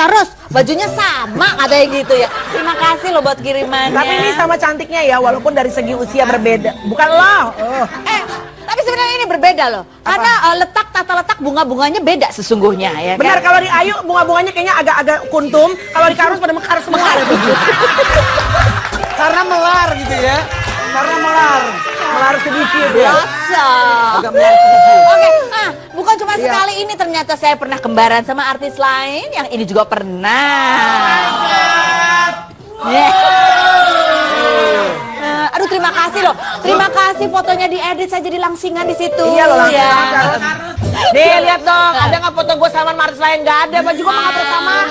bajunya sama katanya gitu ya. Terima kasih loh buat kirimannya. Tapi ini sama cantiknya ya walaupun dari segi usia berbeda. Bukan lo. Tapi sebenarnya ini berbeda loh. Karena tata letak bunga-bunganya beda sesungguhnya ya. Benar kan? Kalau di Ayu bunga-bunganya kayaknya agak kuntum, kalau di Karos pada mekar semua. Karena melar gitu ya. Karena melar sedikit ya. Agak melar sedikit. Oke, bukan cuma sekali ini ternyata saya pernah kembaran sama artis lain yang ini juga pernah. Aduh terima kasih loh. loh. Terima kasih fotonya diedit, saya jadi langsingan di situ. Iya loh, ya. Nih lihat dong, ada nggak foto gue sama artis lain? Nggak ada, baju gue nggak bersamaan.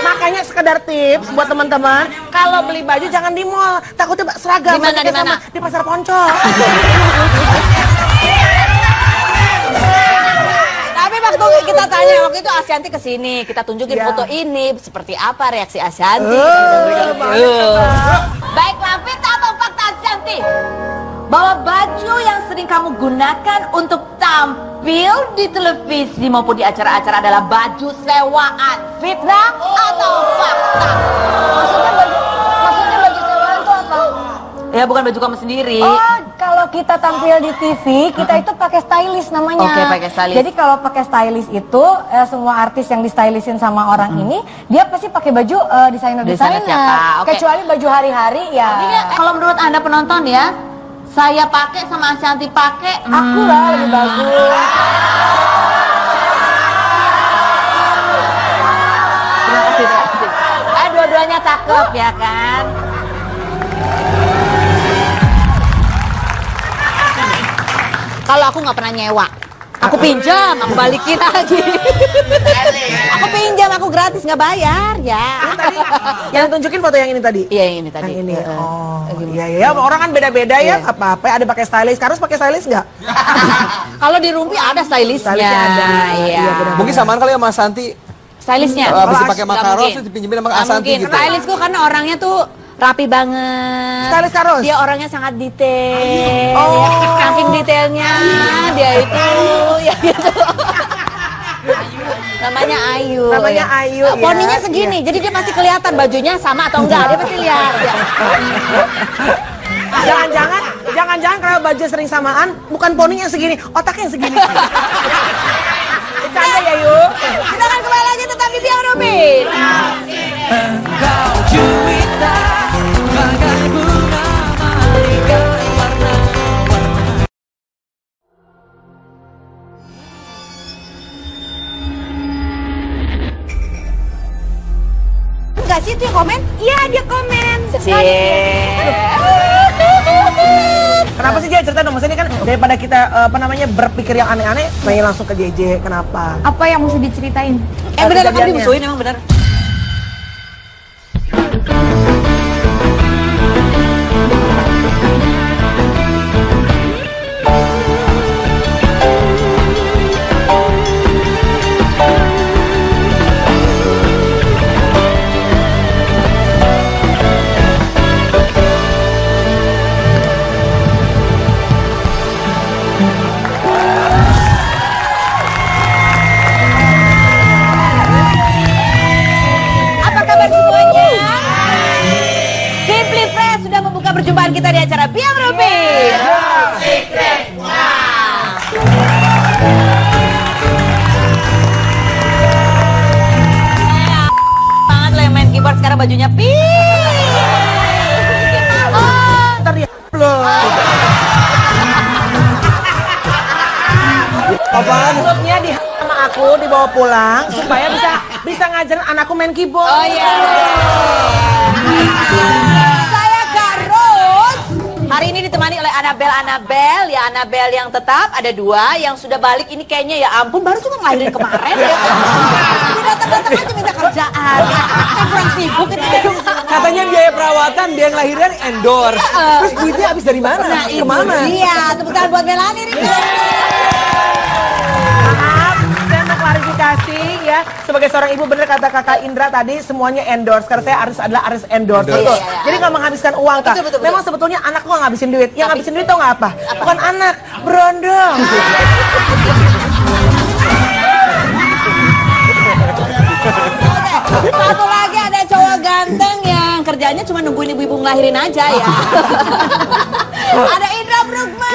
Makanya sekedar tips buat teman-teman, kalau beli baju jangan di mall, takutnya seragam. Di mana? Di pasar Poncol. Tapi waktu kita tanya, waktu itu Ashanti kesini, kita tunjukin foto ini, seperti apa reaksi Ashanti. Baiklah, Vita atau fakta Ashanti? Bahwa baju yang sering kamu gunakan untuk tampil di televisi maupun di acara-acara adalah baju sewaan. Fitnah atau fakta? Maksudnya baju sewaan itu apa? Ya bukan baju kamu sendiri. Oh, kalau kita tampil di TV, kita itu pakai stylist namanya. Oke, pakai stylist. Jadi kalau pakai stylist itu, semua artis yang distylistin sama orang ini, dia pasti pakai baju desainer-desainer. siapa? Oke. Kecuali baju hari-hari ya. Kalau menurut Anda penonton ya, saya pakai sama Ashanti pakai, Aku lah lebih bagus. Terima kasih. Dua-duanya cakep ya kan? Kalau aku nggak pernah nyewa, aku pinjam, aku balikin lagi. Aku pinjam, aku gratis nggak bayar ya. Yang tunjukin foto yang ini tadi? Iya yang ini tadi. Yang ini. Oh, iya. Orang kan beda-beda ya. Apa-apa. Ada pakai stylist. Karus pakai stylist nggak? Kalau di Rumpi ada stylistnya. Stylistnya ada. Iya. Mungkin samaan kali ya Mas Santi. Stylistnya. Habis dipakai makaros itu dipinjemin sama Ashanti gitu. Stylistku karena orangnya tuh rapi banget. Stylist Karos? Dia orangnya sangat detail. Ya, saking detailnya dia itu ya gitu. Namanya Ayu. Namanya Ayu. Poninya segini, jadi dia pasti kelihatan bajunya sama atau enggak. Dia pasti lihat. Ya. Jangan-jangan kalau baju sering samaan, bukan poninya segini, otaknya segini. Bercanda ya, yuk. Kita akan kembali lagi tetap di Biang Rubin. Engkau juwita bagai bunga malika warna-warna. Enggak sih itu yang komen? Iya, dia komen. Kenapa sih dia cerita dong? Maksudnya kan daripada kita berpikir yang aneh-aneh, main langsung ke JJ. Kenapa? Apa yang mesti diceritain? Bener kamu kejadiannya. dimusuhin emang bener. Perjumpaan kita di acara Biang Rubin. Banget lo yang main keyboard sekarang bajunya Ntar dia Apaan? Maksudnya di sama aku dibawa pulang supaya bisa ngajarin anakku main keyboard. Oh iya. Saya Garus. Hari ini ditemani oleh Anabel ya, Anabel yang tetap ada 2 yang sudah balik ini kayaknya ya ampun baru juga ngelahirin kemarin ya. Datang-datang aja minta kerjaan. Saya kurang sibuk ini. Katanya biaya perawatan, biaya ngelahiran endorse. Terus duitnya habis dari mana? Nah, Kemana? Iya, tepuk tangan buat Melani nih. Maaf, saya mau klarifikasi ya. Sebagai seorang ibu bener kata kakak Indra tadi semuanya endorse. Karena saya adalah artis endorse. Endorse. Betul. Iya. Jadi nggak menghabiskan uang kak. Betul. Memang sebetulnya anak gua ngabisin duit. Yang ngabisin duit tau nggak apa? Bukan anak, berondong. Satu lagi ada cowok ganteng yang kerjanya cuma nungguin ibu-ibu ngelahirin aja ya. Ada Indra Brugman.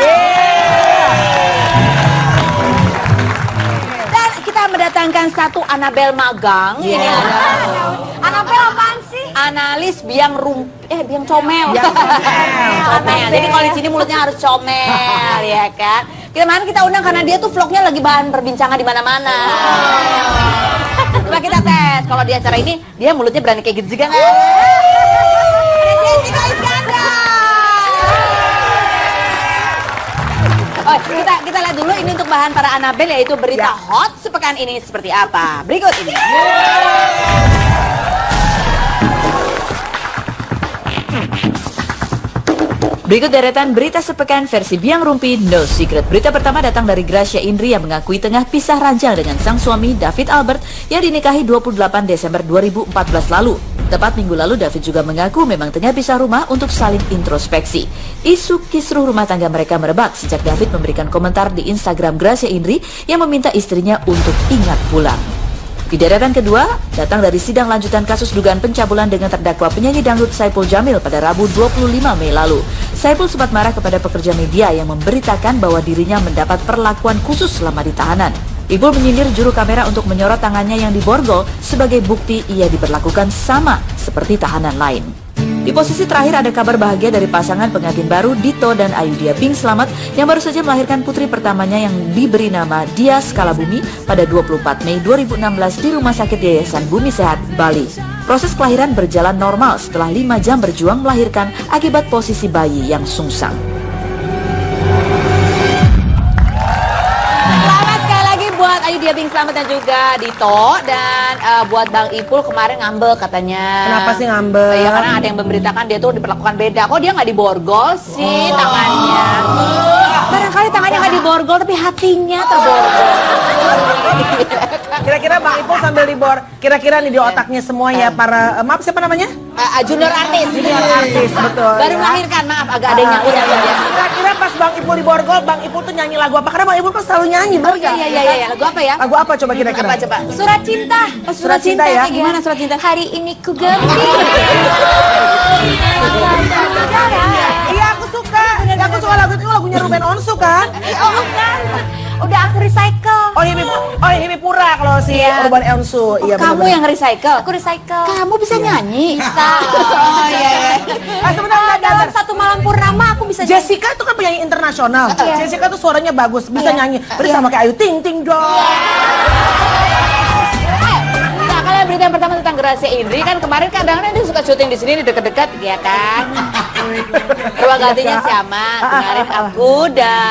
Dan kita mendatangkan satu Anabel magang. Ini ada Anabel apaan sih? analis biang biang comel. Comel. Jadi kalau di sini mulutnya harus comel ya kan. Kita undang karena dia tuh vlognya lagi bahan perbincangan di mana-mana. Coba kita tes. Kalau di acara ini dia mulutnya berani kayak gitu juga nggak? Jessica Iskandar. Oh, kita lihat dulu ini untuk bahan para Anabel, yaitu berita hot sepekan ini seperti apa. Berikut ini. Berikut deretan berita sepekan versi Biang Rumpi No Secret. Berita pertama datang dari Gracia Indri yang mengakui tengah pisah ranjang dengan sang suami David Albert yang dinikahi 28 Desember 2014 lalu. Tepat minggu lalu David juga mengaku memang tengah pisah rumah untuk saling introspeksi. Isu kisruh rumah tangga mereka merebak sejak David memberikan komentar di Instagram Gracia Indri yang meminta istrinya untuk ingat pulang. Di deretan kedua, datang dari sidang lanjutan kasus dugaan pencabulan dengan terdakwa penyanyi dangdut Saipul Jamil pada Rabu 25 Mei lalu. Saipul sempat marah kepada pekerja media yang memberitakan bahwa dirinya mendapat perlakuan khusus selama di tahanan. Ipul menyindir juru kamera untuk menyorot tangannya yang diborgol sebagai bukti ia diperlakukan sama seperti tahanan lain. Di posisi terakhir ada kabar bahagia dari pasangan pengantin baru Dito dan Ayudhya Bing Slamet yang baru saja melahirkan putri pertamanya yang diberi nama Dia Skalabumi pada 24 Mei 2016 di Rumah Sakit Yayasan Bumi Sehat, Bali. Proses kelahiran berjalan normal setelah 5 jam berjuang melahirkan akibat posisi bayi yang sungsang. Buat Ayudhya Bing Slamet dan juga Dito, dan buat Bang Ipul kemarin ngambek katanya. Kenapa sih ngambek? Ya karena ada yang memberitakan dia tuh diperlakukan beda. Kok dia nggak diborgol sih tangannya? Barangkali tangannya nggak diborgol tapi hatinya terborgol. Kira-kira Bang Ipul sambil kira-kira nih di otaknya semua ya para maaf siapa namanya? Junior artis. Junior artis, betul. Baru ya. melahirkan, maaf agak ada yang nyangkut ya. Kira-kira pas Bang Ipul diborgol, Bang Ipul tuh nyanyi lagu apa? Karena Bang Ipul kan selalu nyanyi. Oh iya. Lagu apa ya? Lagu apa coba kira-kira? Apa coba? Surat cinta. Surat cinta ya? Gimana surat cinta? Hari ini ku ganti. Iya aku suka. Ya, aku suka lagu itu, lagunya Ruben Onsu kan? Oh bukan. Udah aku recycle. Oh Himi Pura kalau si Ruben Onsu. Iya Kamu yang recycle? Aku recycle. Kamu bisa nyanyi? Bisa. Oh iya. Sebentar, dalam satu malam purnama aku bisa Jessica itu kan penyanyi internasional. Jessica tuh suaranya bagus, bisa nyanyi. Bersama kayak Ayu Ting Ting dong. Nah, kalau berita yang pertama tentang Gracia Indri kan kemarin kadang-kadang dia suka syuting di sini di dekat-dekat, ya kan? Ruang gantinya sama. Kemarin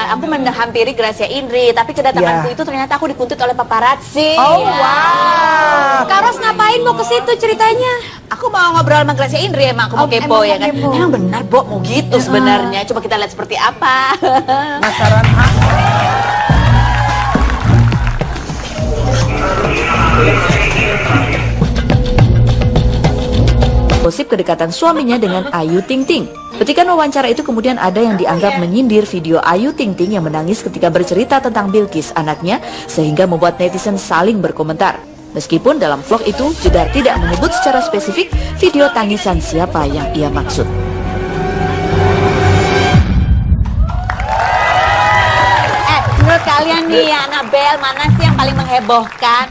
aku menghampiri Gracia Indri, tapi kedatanganku itu ternyata aku dikuntit oleh paparazzi. Oh wow. Karos ngapain mau ke situ ceritanya? Aku mau ngobrol sama Gracia Indri, emang aku mau kepo ya kan? Emang benar, Bo, mau gitu sebenarnya. Coba kita lihat seperti apa. Penasaran. Gosip kedekatan suaminya dengan Ayu Ting Ting. Petikan wawancara itu kemudian ada yang dianggap menyindir video Ayu Ting Ting yang menangis ketika bercerita tentang Bilkis, anaknya, sehingga membuat netizen saling berkomentar. Meskipun dalam vlog itu Jedar tidak menyebut secara spesifik video tangisan siapa yang ia maksud. Menurut kalian nih, Anabel, mana sih yang paling menghebohkan?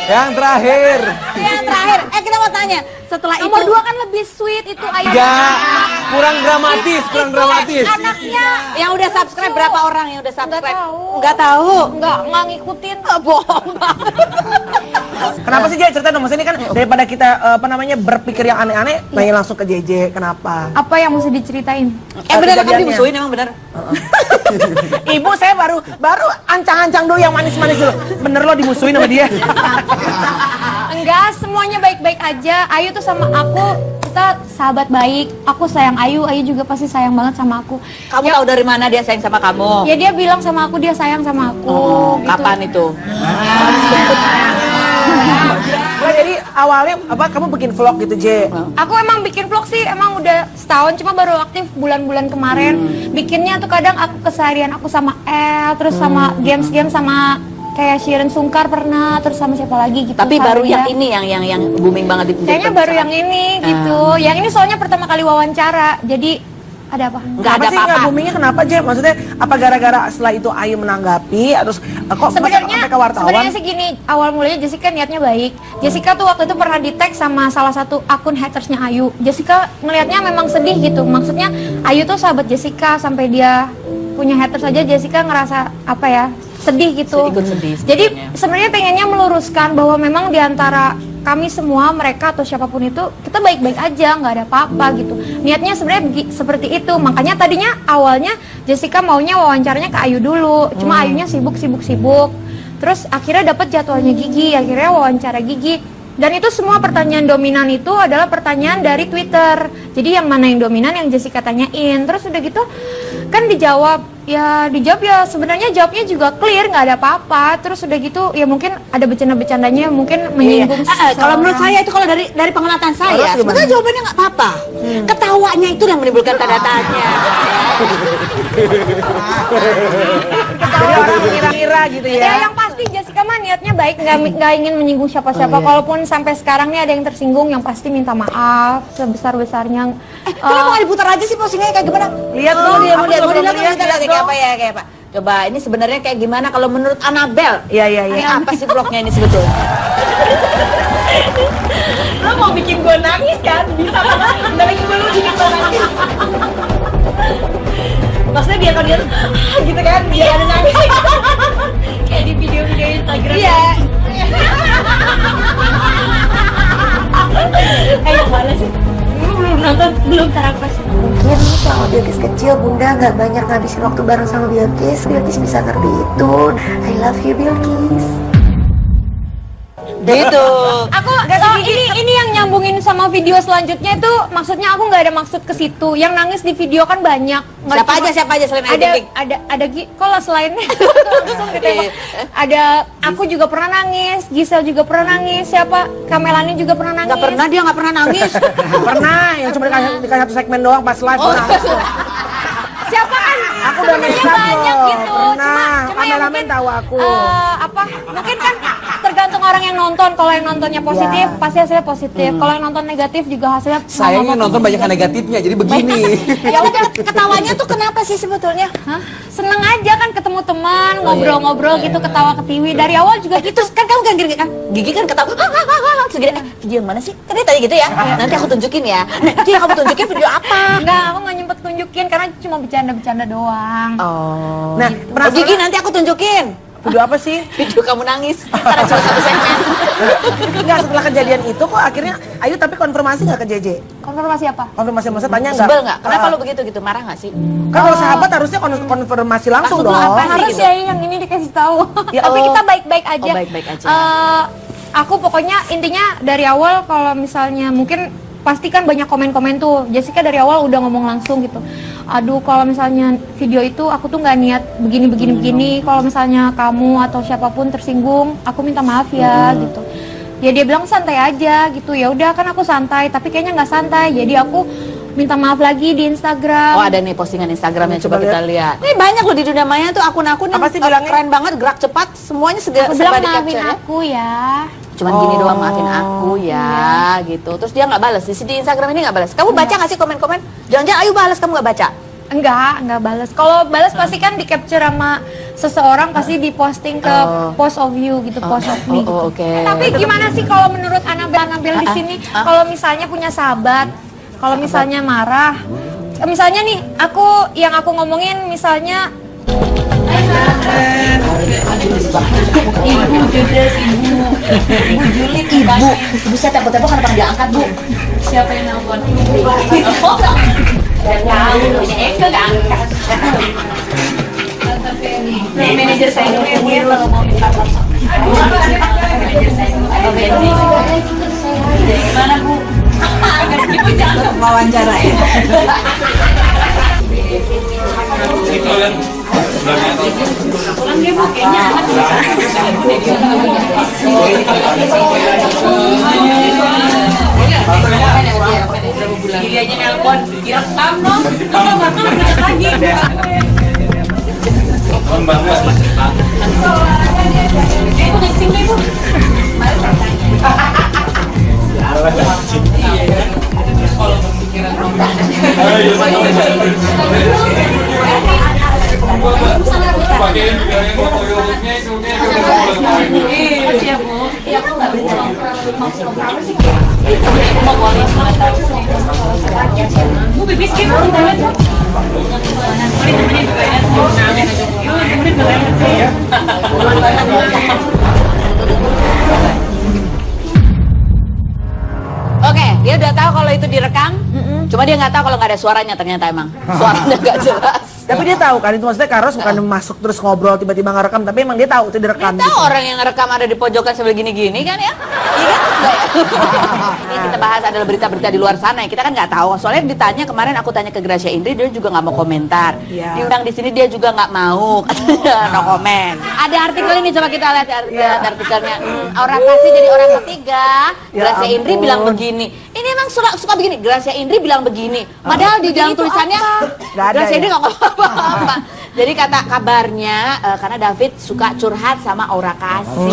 Yang terakhir. Kita mau tanya, setelah Nomor itu 2 kan lebih sweet itu Ayu. Kurang dramatis. Anaknya yang udah subscribe berapa orang yang udah subscribe? Nggak tahu. Nggak ngikutin. Bohong banget. Kenapa sih JJ cerita dong? Maksudnya ini kan daripada kita berpikir yang aneh-aneh, nanya langsung ke JJ. Kenapa? Apa yang mesti diceritain? Bener kan dimusuhin emang bener? Ibu saya baru ancang-ancang dulu yang manis-manis dulu. Bener lo dimusuhin sama dia. Enggak, semuanya baik-baik aja. Ayu tuh sama aku, kita sahabat baik. Aku sayang Ayu, Ayu juga pasti sayang banget sama aku. Kamu tahu dari mana dia sayang sama kamu? Ya dia bilang sama aku dia sayang sama aku. Gitu. Kapan itu? Nah, jadi awalnya kamu bikin vlog gitu, J? Aku emang bikin vlog sih, emang udah setahun, cuma baru aktif bulan-bulan kemarin. Bikinnya tuh kadang aku keseharian aku sama El, terus sama games-games sama kayak Shiren Sungkar pernah, terus sama siapa lagi gitu. Tapi baru yang ini yang booming banget di kayaknya baru yang ini gitu. Yang ini soalnya pertama kali wawancara. Jadi ada apa? Nggak ada sih nggak boomingnya kenapa, J? Maksudnya apa gara-gara setelah itu Ayu menanggapi terus kok sebenarnya ke wartawan? Sebenarnya sih gini, awal mulanya Jessica niatnya baik. Jessica tuh waktu itu pernah di-tag sama salah satu akun hatersnya Ayu. Jessica ngelihatnya memang sedih gitu. Maksudnya Ayu tuh sahabat Jessica, sampai dia punya haters aja Jessica ngerasa apa ya? Sedih gitu. Ikut sedih. Jadi sebenarnya pengennya meluruskan bahwa memang diantara kami semua, mereka atau siapapun itu, kita baik-baik aja, nggak ada apa-apa gitu. Niatnya sebenarnya seperti itu. Makanya tadinya awalnya Jessica maunya wawancaranya ke Ayu dulu, cuma Ayunya sibuk. Terus akhirnya dapat jadwalnya Gigi, akhirnya wawancara Gigi. Dan itu semua pertanyaan dominan itu adalah pertanyaan dari Twitter. Jadi yang mana yang dominan yang Jessica tanyain. Terus udah gitu kan dijawab ya sebenarnya jawabnya juga clear, nggak ada apa-apa. Terus udah gitu ya mungkin ada bercanda-bercandanya, mungkin menyinggung. Kalau menurut saya itu kalau dari pengamatan saya sebenarnya jawabannya nggak apa-apa. Ketawanya itu yang menimbulkan tanda tanya. Jadi orang kira-kira gitu ya. Ya yang pasti Jessica mah niatnya baik, nggak ingin menyinggung siapa-siapa. Kalaupun sampai sekarang nih ada yang tersinggung, yang pasti minta maaf sebesar-besarnya. Kenapa nggak diputar aja sih postingnya kayak gimana? Lihat dong, mau lihat kayak apa ya, kayak apa? Coba ini sebenarnya kayak gimana kalau menurut Annabelle? Iya. Ini apa sih vlognya ini sebetulnya? Lo mau bikin gue nangis kan? Bisa kan? Dari gue lo bikin gue nangis. Maksudnya biar kalian gitu kan, biar ada nangis. Kayak di video-video Instagram. Iya. Yang mana sih? Belum nonton, belum terapas. Mungkin sama Bilkis kecil Bunda nggak banyak ngabisin waktu bareng sama Bilkis bisa ngerti itu. I love you Bilkis. Gitu. Aku ini yang nyambungin sama video selanjutnya itu, maksudnya aku nggak ada maksud ke situ. Yang nangis di video kan banyak. Siapa aja selain ada kalau selain langsung ditembak. Ada aku juga pernah nangis, Gisel juga pernah nangis, siapa? Kamelani juga pernah nangis. Dia nggak pernah nangis. Pernah, yang cuma dikasih satu segmen doang pas live. Siapa kan? Aku udah makeup banyak loh. gitu. Pernah, Cuma ya kameramen tahu aku. Mungkin kan tergantung orang yang nonton. Kalau yang nontonnya positif, pasti hasilnya positif. Kalau yang nonton negatif juga hasilnya Sayangnya nonton banyak yang negatifnya, jadi begini. Ya udah, ketawanya tuh kenapa sih sebetulnya? Seneng aja kan ketemu teman, ngobrol-ngobrol gitu, ketawa ketiwi. Dari awal juga gitu. Kan kamu kan gini kan, Gigi kan ketawa, terus gini, video yang mana sih? Kan dia tanya gitu ya, nanti aku tunjukin ya. Nah itu yang kamu tunjukin video apa? Enggak, aku nggak nyempet tunjukin karena cuma bercanda-bercanda doang. Oh. Nah, Gigi nanti aku tunjukin. Video apa sih? Video kamu nangis, karena cuma satu segmen. Enggak, setelah kejadian itu kok akhirnya Ayu tapi konfirmasi nggak ke JJ? Konfirmasi apa? Konfirmasi maksudnya tanya nggak? Sebel nggak? Kenapa lu begitu gitu? Marah nggak sih? Kan kalau sahabat harusnya konfirmasi langsung Maksud lu dong. apa sih? Harus gitu. ya yang ini dikasih tahu. Ya Tapi Allah. kita baik-baik aja. Oh, baik-baik aja. Aku pokoknya intinya dari awal kalau misalnya mungkin pasti kan banyak komen-komen tuh. Jessica dari awal udah ngomong langsung gitu. Aduh, kalau misalnya video itu aku tuh nggak niat begini. Kalau misalnya kamu atau siapapun tersinggung, aku minta maaf ya gitu. Ya dia bilang santai aja gitu. Ya udah kan aku santai, tapi kayaknya nggak santai. Jadi aku minta maaf lagi di Instagram. Oh ada nih postingan Instagramnya, coba kita lihat. Ini banyak loh di dunia maya tuh akun-akun yang Apa sih bilangnya? keren banget, gerak cepat, semuanya Aku bilang serba maafin di-capture ya. aku ya. Cuman gini doang, maafin aku ya gitu. Terus dia nggak balas, di Instagram ini nggak balas. Kamu baca nggak sih komen-komen? Jangan-jangan Ayu balas, kamu nggak baca? Enggak balas. Kalau balas pasti kan di capture sama seseorang, pasti diposting ke post of you gitu, post of me gitu. Oke. Tapi gimana sih kalau menurut Annabelle di sini, kalau misalnya punya sahabat, kalau misalnya marah, misalnya nih yang aku ngomongin misalnya Ibu saya tepuk-tepuk karena panggil angkat bu. Siapa yang nelpon? Manajer saya dulu yang bilang mau minta gimana bu? Ibu jangan Wawancara ya. pulang deh bu, kayaknya anak Diri aja nelpon, direkam dong. Kalau nggak kan kita lagi. Ibu naik sini bu. Iya bu. Iya aku nggak beritahu. Bu bibis gitu kita lihat bu. Nanti temennya juga ya. Temennya juga ya. Dia udah tahu kalau itu direkam. Cuma dia nggak tahu kalau nggak ada suaranya ternyata emang. Suaranya nggak jelas. Tapi dia tahu kan itu maksudnya Karos bukan masuk terus ngobrol tiba-tiba ngerekam, tapi emang dia tahu itu direkam. Dia tahu orang yang ngerekam ada di pojokan sambil gini-gini kan ya? Iya kan? Enggak ya? Ini kita bahas adalah berita-berita di luar sana ya. Kita kan nggak tahu. Soalnya ditanya kemarin aku tanya ke Gracia Indri, dia juga nggak mau komentar. Diundang di sini dia juga nggak mau. No comment. Ada artikel ini coba kita lihat artikelnya. Orang kasih jadi orang ketiga. Gracia Indri bilang begini. Ini emang suka begini. Gracia Indri bilang begini. Padahal di dalam tulisannya Gracia Indri nggak ngomong apa-apa. Jadi kata kabarnya karena David suka curhat sama Aura Kasih.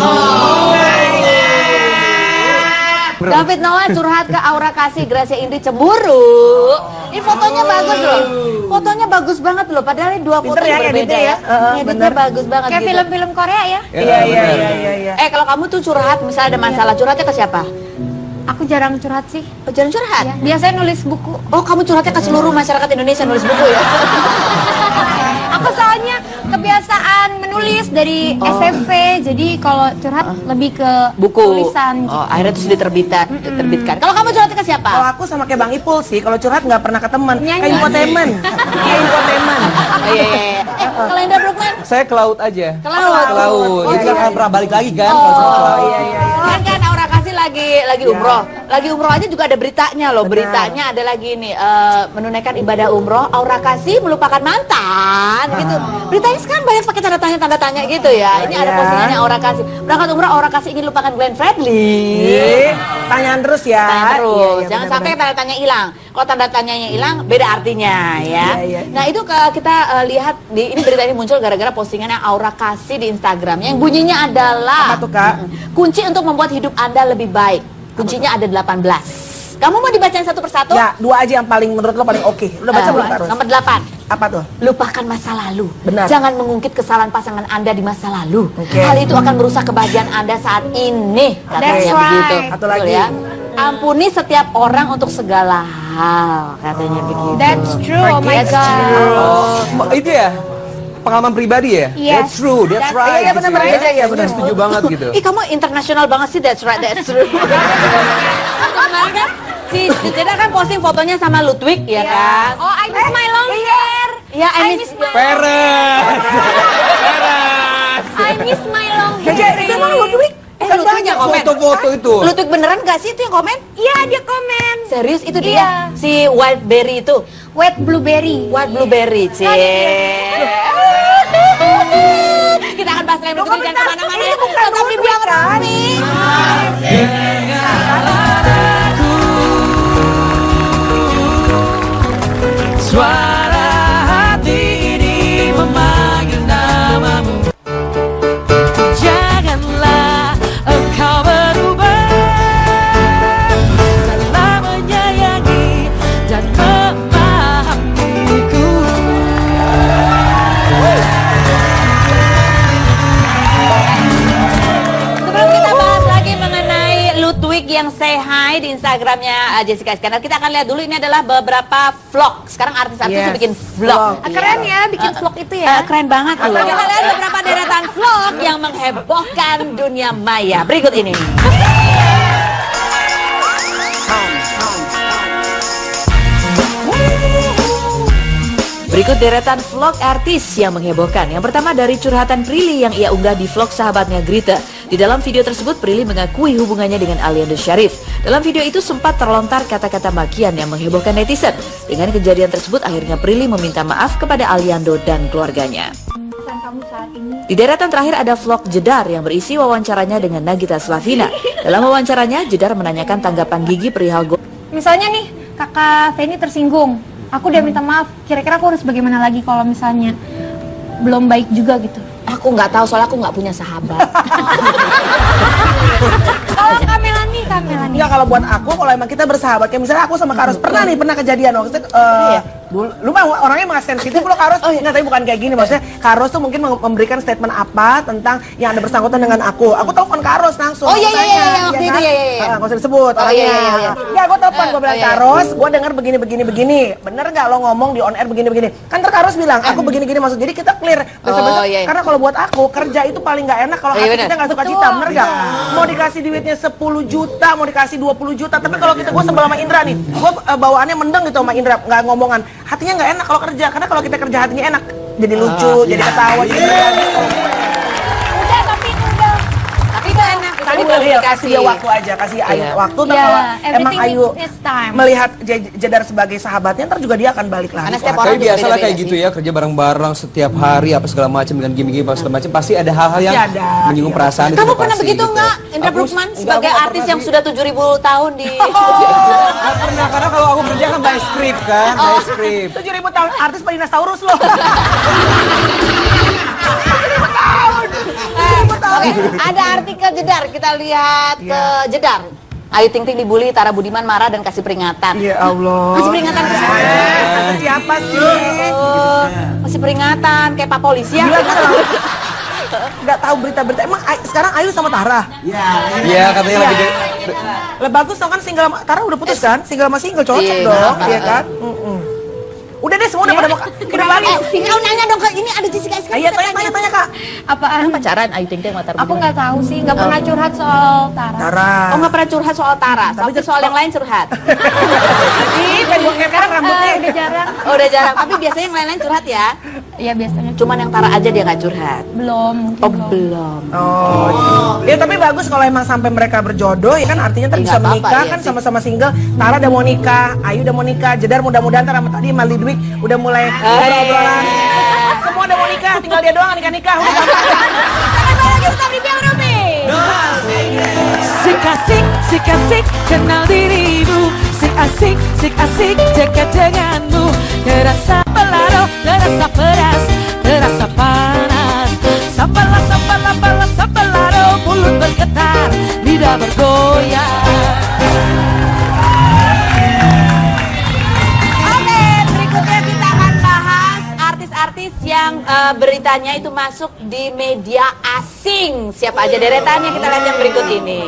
David Noah curhat ke Aura Kasih, Gracia Indri cemburu. Ini fotonya bagus loh. Fotonya bagus banget loh. Padahal ini dua foto yang berbeda ya. Editnya bagus banget. Kayak gitu. film-film Korea ya. Iya. Kalau kamu tuh curhat misalnya ada masalah, curhatnya ke siapa? Aku jarang curhat sih. Oh, jarang curhat? Ya, biasanya nulis buku. Oh, kamu curhatnya ke seluruh masyarakat Indonesia nulis buku ya? Aku soalnya kebiasaan menulis dari SMP, jadi kalau curhat lebih ke buku tulisan. Oh, akhirnya terus diterbitkan. Kalau kamu curhatnya ke siapa? Kalau aku sama kayak Bang Ipul sih, kalau curhat nggak pernah ke teman, kayak infotainment. Iya. Kalau Indra Brukman? Saya ke laut aja. Ke laut. Ke laut. Itu kan pernah balik lagi kan? Kan Aura Kasih lagi umroh. Lagi umroh aja juga ada beritanya loh. Beritanya ada lagi nih menunaikan ibadah umroh, Aura Kasih melupakan mantan gitu. Beritanya sekarang banyak pakai tanda tanya gitu ya. Ini ada postingannya Aura Kasih. Berangkat umroh, Aura Kasih ingin lupakan Glenn Fredly. Tanyaan terus ya. Tanya terus. Jangan sampai tanda tanya hilang. Kalau tanda tanyanya hilang, beda artinya ya. Nah, itu kita lihat ini berita ini muncul gara-gara postingannya Aura Kasih di Instagramnya yang bunyinya adalah apa tuh, Kak? Kunci untuk membuat hidup Anda lebih baik. Kuncinya ada 18. Kamu mau dibacain satu persatu? Ya, 2 aja yang paling menurut lo paling oke. Udah baca belum, Kak? Nomor 8. Apa tuh? Lupakan masa lalu. Benar. Jangan mengungkit kesalahan pasangan Anda di masa lalu. Hal itu akan merusak kebahagiaan Anda saat ini. Katanya begitu. Atau lagi ya. Ampuni setiap orang untuk segala hal. Katanya begitu. That's true. Oh my God. Itu ya? Pengalaman pribadi ya? Yes. That's true, that's right. Iya benar ya, benar setuju banget gitu. Ih, kamu internasional banget sih, that's right, that's true. Kemarin kan si Ceda kan posting fotonya sama Ludwig ya kan? Oh, I miss my long hair. Ya, I miss my Peres. I miss my long hair. Itu emang Ludwig? Ludwig yang komen. Foto-foto itu. Ludwig beneran gak sih itu yang komen? Iya, dia komen. Serius itu dia? Si Wildberry itu? Wet blueberry. White blueberry, cie. Kita akan bahas lain berikutnya, jangan kemana-mana ya. Tetap di Biang Rumpi. Suara hati ini memanggil namamu. Janganlah engkau berubah dalam menyayangi dan memahamiku. Sebelum kita bahas lagi mengenai Ludwig yang say hi di Instagramnya Jessica Iskandar, kita akan lihat dulu ini adalah beberapa vlog. Sekarang artis-artis bikin vlog. Keren ya bikin vlog itu ya. Keren banget loh. Kita lihat beberapa deretan vlog yang menghebohkan dunia maya. Berikut ini. Berikut deretan vlog artis yang menghebohkan. Yang pertama dari curhatan Prilly yang ia unggah di vlog sahabatnya Grita. Di dalam video tersebut Prilly mengakui hubungannya dengan Aliando Syarif. Dalam video itu sempat terlontar kata-kata makian yang menghebohkan netizen. Dengan kejadian tersebut akhirnya Prilly meminta maaf kepada Aliando dan keluarganya. Di deretan terakhir ada vlog Jedar yang berisi wawancaranya dengan Nagita Slavina. Dalam wawancaranya Jedar menanyakan tanggapan Gigi perihal Misalnya nih, kakak Feni tersinggung. Aku udah minta maaf. Kira-kira aku harus bagaimana lagi kalau misalnya belum baik juga gitu? Aku nggak tahu soalnya aku nggak punya sahabat. Kalau Kamelani. Enggak, kalau buat aku, kalau emang kita bersahabat, kayak misalnya aku sama Karos pernah kejadian waktu itu Dulu, lu mah orangnya emang sensitif lo Kak Ros. Enggak, tapi bukan kayak gini maksudnya. Kak Ros tuh mungkin memberikan statement apa tentang yang ada bersangkutan dengan aku. Aku telepon Kak Ros langsung. Oh iya waktu itu ya. Nggak usah disebut orangnya. Ya gue telepon, gue bilang Kak Ros, gue dengar begini. Bener nggak lo ngomong di on air begini? Kan Kak Ros bilang aku begini maksud. Jadi kita clear. Karena kalau buat aku kerja itu paling nggak enak kalau hati kita nggak suka cita, bener nggak? Mau dikasih duitnya 10 juta, mau dikasih 20 juta, tapi kalau kita gue sebel sama Indra nih, gue bawaannya mendeng gitu sama Indra, nggak ngomongan. Hatinya nggak enak kalau kerja, karena kalau kita kerja hatinya enak, jadi lucu, jadi ketawa, jadi berani. Tapi itu enak. Tadi kasih dia waktu aja, kasih Ayu waktu. Kalau emang Ayu melihat Jedar sebagai sahabatnya, ntar juga dia akan balik lagi. Tapi biasalah kayak gitu ya, kerja bareng-bareng setiap hari apa segala macam dengan gimmick apa segala macam, pasti ada hal-hal yang menyinggung perasaan. Kamu pernah begitu nggak, Indra Bruggman, sebagai artis yang sudah 7.000 tahun di... Nggak pernah, karena kalau aku kerja kan by script kan, by script. 7.000 tahun artis Dinosaurus loh. Oke, ada artikel Jedar, kita lihat ke Jedar. Ayu Ting Ting dibully, Tara Budiman marah dan kasih peringatan. Ya Allah. Kasih peringatan ke siapa sih? Kasih peringatan kayak Pak Polisi ya. Nggak tahu berita-berita. Emang sekarang Ayu sama Tara? Iya, katanya lagi. Lah bagus dong kan, single Tara udah putus kan? Single sama single cocok dong, iya kan? Udah deh, semua udah pada mau balik. Kau nanya dong Kak, ini ada Jessica Iskandar. Iya, tanya Kak. Apaan? Pacaran Ayu Ting Ting sama Tara? Aku nggak tahu sih, nggak pernah curhat soal Tara. Oh, nggak pernah curhat soal Tara, tapi soal yang lain curhat. Ih, pengen gue sekarang rambutnya udah jarang. Oh, udah jarang, tapi biasanya yang lain-lain curhat ya? Iya, biasanya. Cuman yang Tara aja dia nggak curhat? Belum. Belum. Ya tapi bagus kalau emang sampai mereka berjodoh, ya kan artinya ntar bisa menikah kan, sama-sama single. Tara udah mau nikah, Ayu udah mau nikah, Jedar mudah-mudahan ntar sama tadi sama Lidwig udah mulai obrolan. Semua udah mau nikah, tinggal dia doang nikah. Udah Sik asik kenal dirimu, sik asik dekat denganmu. Terasa pelaro, terasa pedas, terasa panas. Sapelaro, mulut bergetar, lidah bergoyang. Oke, berikutnya kita akan bahas artis-artis yang beritanya itu masuk di media asing. Siapa aja deretannya, kita lihat yang berikut ini.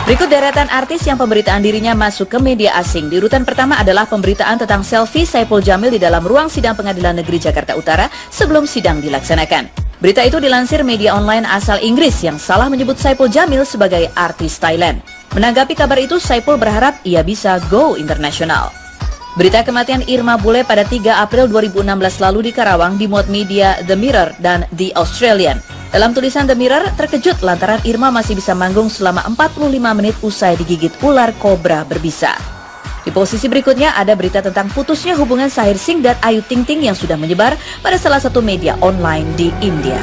Berikut deretan artis yang pemberitaan dirinya masuk ke media asing. Di urutan pertama adalah pemberitaan tentang selfie Saipul Jamil di dalam ruang sidang Pengadilan Negeri Jakarta Utara sebelum sidang dilaksanakan. Berita itu dilansir media online asal Inggris yang salah menyebut Saipul Jamil sebagai artis Thailand. Menanggapi kabar itu, Saipul berharap ia bisa go internasional. Berita kematian Irma Bule pada 3 April 2016 lalu di Karawang dimuat media The Mirror dan The Australian. Dalam tulisan The Mirror, terkejut lantaran Irma masih bisa manggung selama 45 menit usai digigit ular kobra berbisa. Di posisi berikutnya ada berita tentang putusnya hubungan Shaheer Singh dan Ayu Ting Ting yang sudah menyebar pada salah satu media online di India.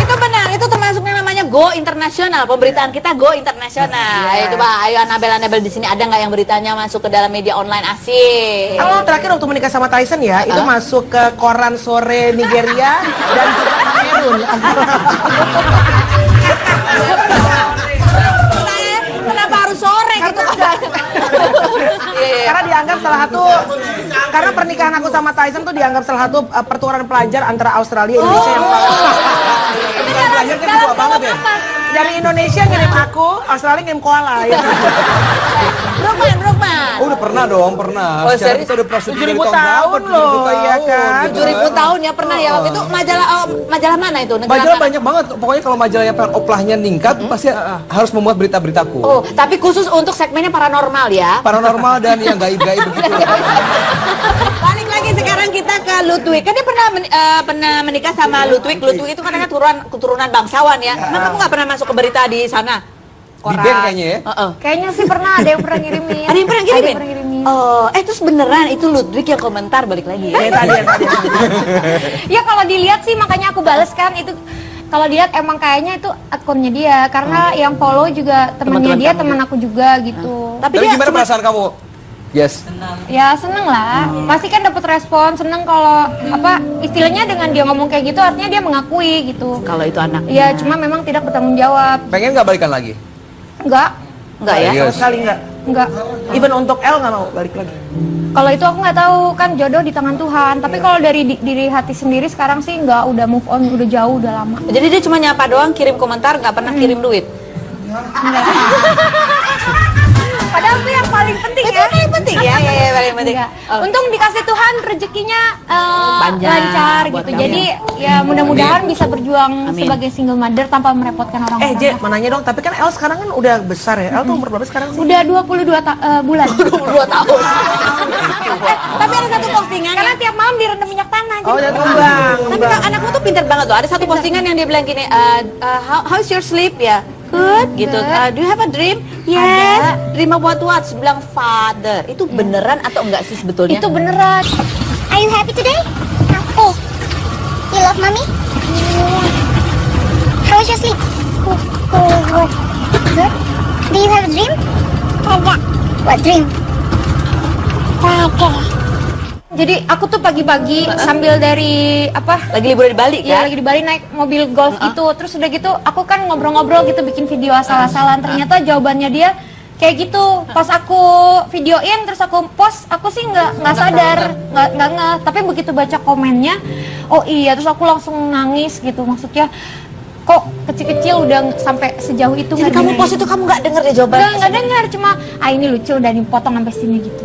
Itu benar, itu termasuknya namanya go internasional. Pemberitaan kita go internasional. Ayo coba, ayo Anabel di sini ada nggak yang beritanya masuk ke dalam media online asing? Kalau terakhir waktu menikah sama Tyson ya, itu masuk ke koran sore Nigeria dan Kamerun. Kenapa harus sore gitu? Karena dianggap salah satu, karena pernikahan aku sama Tyson tuh dianggap salah satu pertukaran pelajar antara Australia dan Indonesia yang Pelajar kan tua banget ya. dari Indonesia ngirim aku, Australia ngirim koala ya. Brugman. Oh, udah pernah dong, pernah. Oh, Secara serius? kita udah pernah syuting 7.000 dari tahun loh, iya kan? 7.000 tahun ya pernah ya waktu itu majalah mana itu? Majalah banyak banget. Pokoknya kalau majalah yang oplahnya meningkat, pasti harus memuat berita-beritaku. Oh, tapi khusus untuk segmennya paranormal ya? Paranormal dan yang gaib-gaib begitu. Balik lagi sekarang kita ke Ludwig. Kan dia pernah menikah sama Ludwig. Ludwig itu kan keturunan bangsawan ya. Emang kamu nggak pernah masuk ke berita di sana? Di band kayaknya ya? Kayaknya sih pernah, ada yang pernah ngirimin. Ada yang pernah ngirimin? Oh, terus beneran itu Ludwig yang komentar balik lagi ya? Tadi. Ya kalau dilihat sih makanya aku bales kan itu. Kalau dilihat emang kayaknya itu akunnya dia, karena yang follow juga temannya dia, teman aku juga gitu. Tapi gimana perasaan kamu? Yes. Ya seneng lah, pasti kan dapat respon, seneng kalau apa istilahnya dengan dia ngomong kayak gitu artinya dia mengakui gitu. Kalau itu anak. Iya, cuma memang tidak bertanggung jawab. Pengen nggak balikan lagi? Enggak. Enggak ya? Sama sekali enggak. Enggak. Even untuk El nggak mau balik lagi. Kalau itu aku nggak tahu, kan jodoh di tangan Tuhan. Tapi kalau dari diri hati sendiri sekarang sih nggak, udah move on, udah jauh, udah lama. Jadi dia cuma nyapa doang, kirim komentar, nggak pernah kirim duit. Padahal itu yang paling penting Itu yang paling penting ya, paling penting. Untung dikasih Tuhan rezekinya Panjang lancar buat gitu. kamu. Jadi ya mudah-mudahan bisa berjuang sebagai single mother tanpa merepotkan orang-orang. J, mau nanya dong, tapi kan El sekarang kan udah besar ya. El tuh umur berapa sekarang sih? Udah 22 bulan. 22 tahun. Tapi ada satu postingan Karena tiap malam direndam minyak tanah. Oh, udah tumbang. Tapi anakmu tuh pinter banget tuh. Ada satu postingan yang dia bilang gini, how's your sleep ya? Good gitu. Do you have a dream? Yes. Dream about what? Bilang father. Itu beneran atau enggak sih sebetulnya? Itu beneran. Are you happy today? Oh, you love mommy? How was your sleep? Good. Good. Do you have a dream? Ada. What dream? Ada. Jadi aku tuh pagi-pagi sambil dari Lagi liburan di Bali Iya, kan? lagi di Bali naik mobil golf gitu. Terus udah gitu aku kan ngobrol-ngobrol gitu, bikin video asal-asalan. Ternyata jawabannya dia kayak gitu. Pas aku videoin terus aku post, aku sih nggak sadar, nggak nge. Tapi begitu baca komennya, oh iya, terus aku langsung nangis gitu. Maksudnya kok kecil-kecil udah sampai sejauh itu. Jadi kamu post itu kamu nggak denger ya jawabannya? Nggak dengar, cuma ini lucu udah dipotong sampai sini gitu.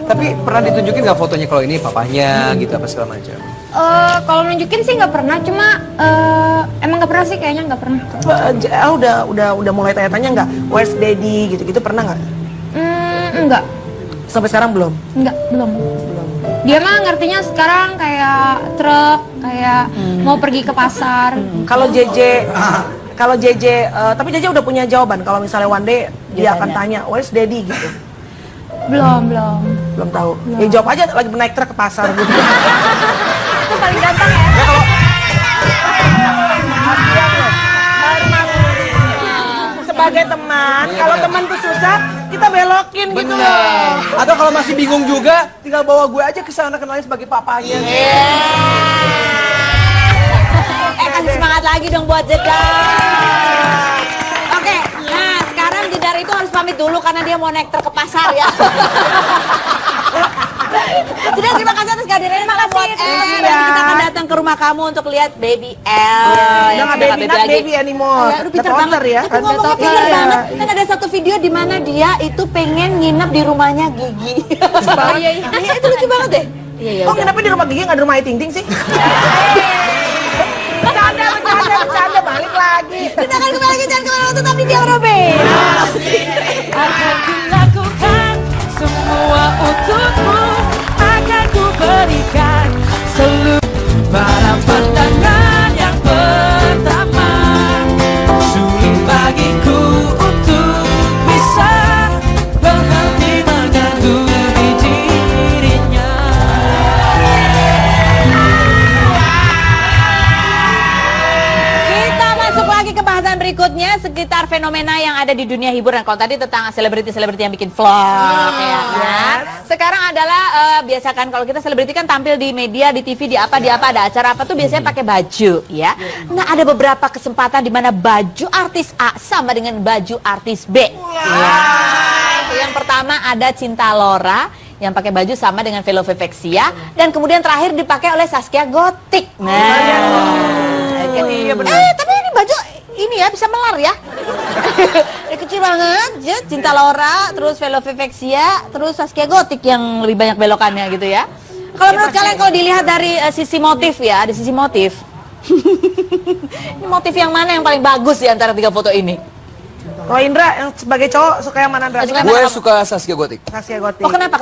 Tapi pernah ditunjukin nggak fotonya kalau ini papahnya gitu apa segala macam? Kalau nunjukin sih nggak pernah, cuma emang nggak pernah sih, kayaknya nggak pernah. El udah mulai tanya-tanya nggak? Where's daddy gitu-gitu pernah nggak? Enggak. Sampai sekarang belum? Enggak, belum. Dia mah ngertinya sekarang kayak truk, kayak mau pergi ke pasar. Kalau JJ, tapi JJ udah punya jawaban. Kalau misalnya one day dia akan tanya, where's daddy gitu. Belum Tahu. Ya jawab aja lagi naik truk ke pasar gitu. Itu paling gampang ya. Sebagai teman, kalau teman tuh susah, kita belokin gitu loh. Atau kalau masih bingung juga, tinggal bawa gue aja ke sana kenalin sebagai papahnya. Kasih semangat lagi dong buat Jeda. Oke, nah sekarang Jedar itu harus pamit dulu karena dia mau naik truk ke pasar ya. Jedar, terima kasih atas kehadirannya. Terima kasih. Nanti kita akan datang ke rumah kamu untuk lihat baby El. Jangan baby anymore. Aduh, pinter banget ya. Itu ngomongnya pinter banget. Kan ada satu video di mana dia itu pengen nginep di rumahnya Gigi. Iya, itu lucu banget deh. Kok nginepnya di rumah Gigi nggak di rumah Ting Ting sih? Bercanda, balik lagi. Kita akan kembali lagi, jangan kemana-mana, tetap di Dialog Robe. Akan kulakukan semua untukmu, akan ku berikan seluruh barang pandangan yang pertama. Sulit bagiku untuk bisa berhenti mengagumi dirinya. Kita masuk lagi ke bahasan berikutnya sekitar fenomena yang ada di dunia hiburan. Kalau tadi tentang selebriti-selebriti yang bikin vlog ya kan. Sekarang adalah biasakan kalau kita selebriti kan tampil di media, di TV, di apa ada acara apa tuh biasanya pakai baju ya. Nah, ada beberapa kesempatan di mana baju artis A sama dengan baju artis B. Ya. Yang pertama ada Cinta Laura yang pakai baju sama dengan Velovexia dan kemudian terakhir dipakai oleh Zaskia Gotik. Tapi ini baju ini ya bisa melar ya. Kecil banget, ya. Cinta Laura, terus Velovexia, terus Zaskia Gotik yang lebih banyak belokannya gitu ya. Kalau menurut kalian kalau dilihat dari sisi motif ya, ada sisi motif. Ini motif yang mana yang paling bagus di antara tiga foto ini? Kalau Indra yang sebagai cowok suka yang mana, Indra? Gue suka Zaskia Gotik. Zaskia Gotik. Oh, kenapa?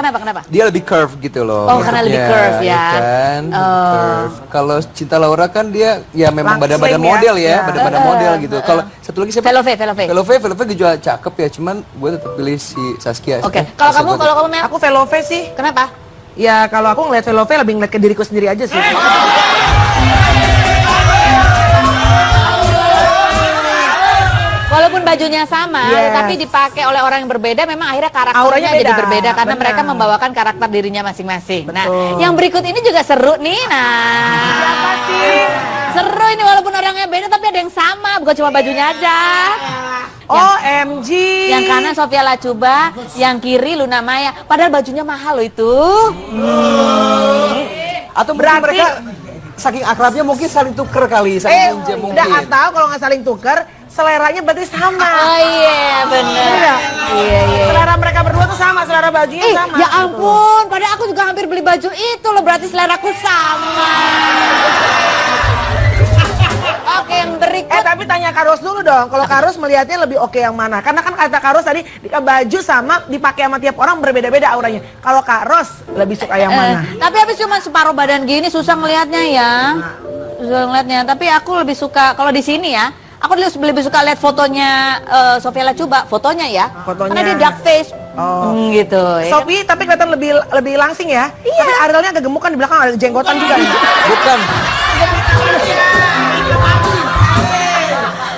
Dia lebih curve gitu loh. Oh, karena lebih curve ya. Kan? Curve. Kalau Cinta Laura kan dia ya memang Langsing badan-badan ya. model ya, badan-badan model gitu. Kalau satu lagi siapa? Velove juga cakep ya, cuman gue tetap pilih si Zaskia. Oke. Kalau kamu Mel? Aku Velove sih. Kenapa? Ya kalau aku ngeliat Velove lebih ngeliat ke diriku sendiri aja sih. Walaupun bajunya sama, tapi dipakai oleh orang yang berbeda, memang akhirnya karakternya jadi berbeda karena mereka membawakan karakter dirinya masing-masing. Nah, yang berikut ini juga seru nih. Siapa sih? Seru ini walaupun orangnya beda tapi ada yang sama, bukan cuma bajunya aja. OMG. Yang kanan Sofia Lacuba, yang kiri Luna Maya. Padahal bajunya mahal loh itu. Atau berarti mereka saking akrabnya mungkin saling tuker kali, saling minjem mungkin. Atau kalau nggak saling tuker, seleranya berarti sama. Oh iya, bener. Iya. Selera mereka berdua tuh sama, selera bajunya sama. Ya ampun, padahal aku juga hampir beli baju itu loh, berarti seleraku sama. Oke, yang berikut. Tapi tanya Karos dulu dong. Kalau Karos melihatnya lebih oke yang mana? Karena kan kata Karos tadi baju sama dipakai sama tiap orang berbeda-beda auranya. Kalau Karos lebih suka yang mana? Tapi habis cuma separuh badan gini susah ngelihatnya ya. Susah ngelihatnya. Tapi aku lebih suka kalau di sini ya. Aku lebih suka lihat fotonya Sofia Lacuba, fotonya ya. Karena dia dark face. Gitu. Sophie tapi kelihatan lebih langsing ya. Iya. Tapi Arielnya agak gemuk kan di belakang ada jenggotan juga ya. Bukan.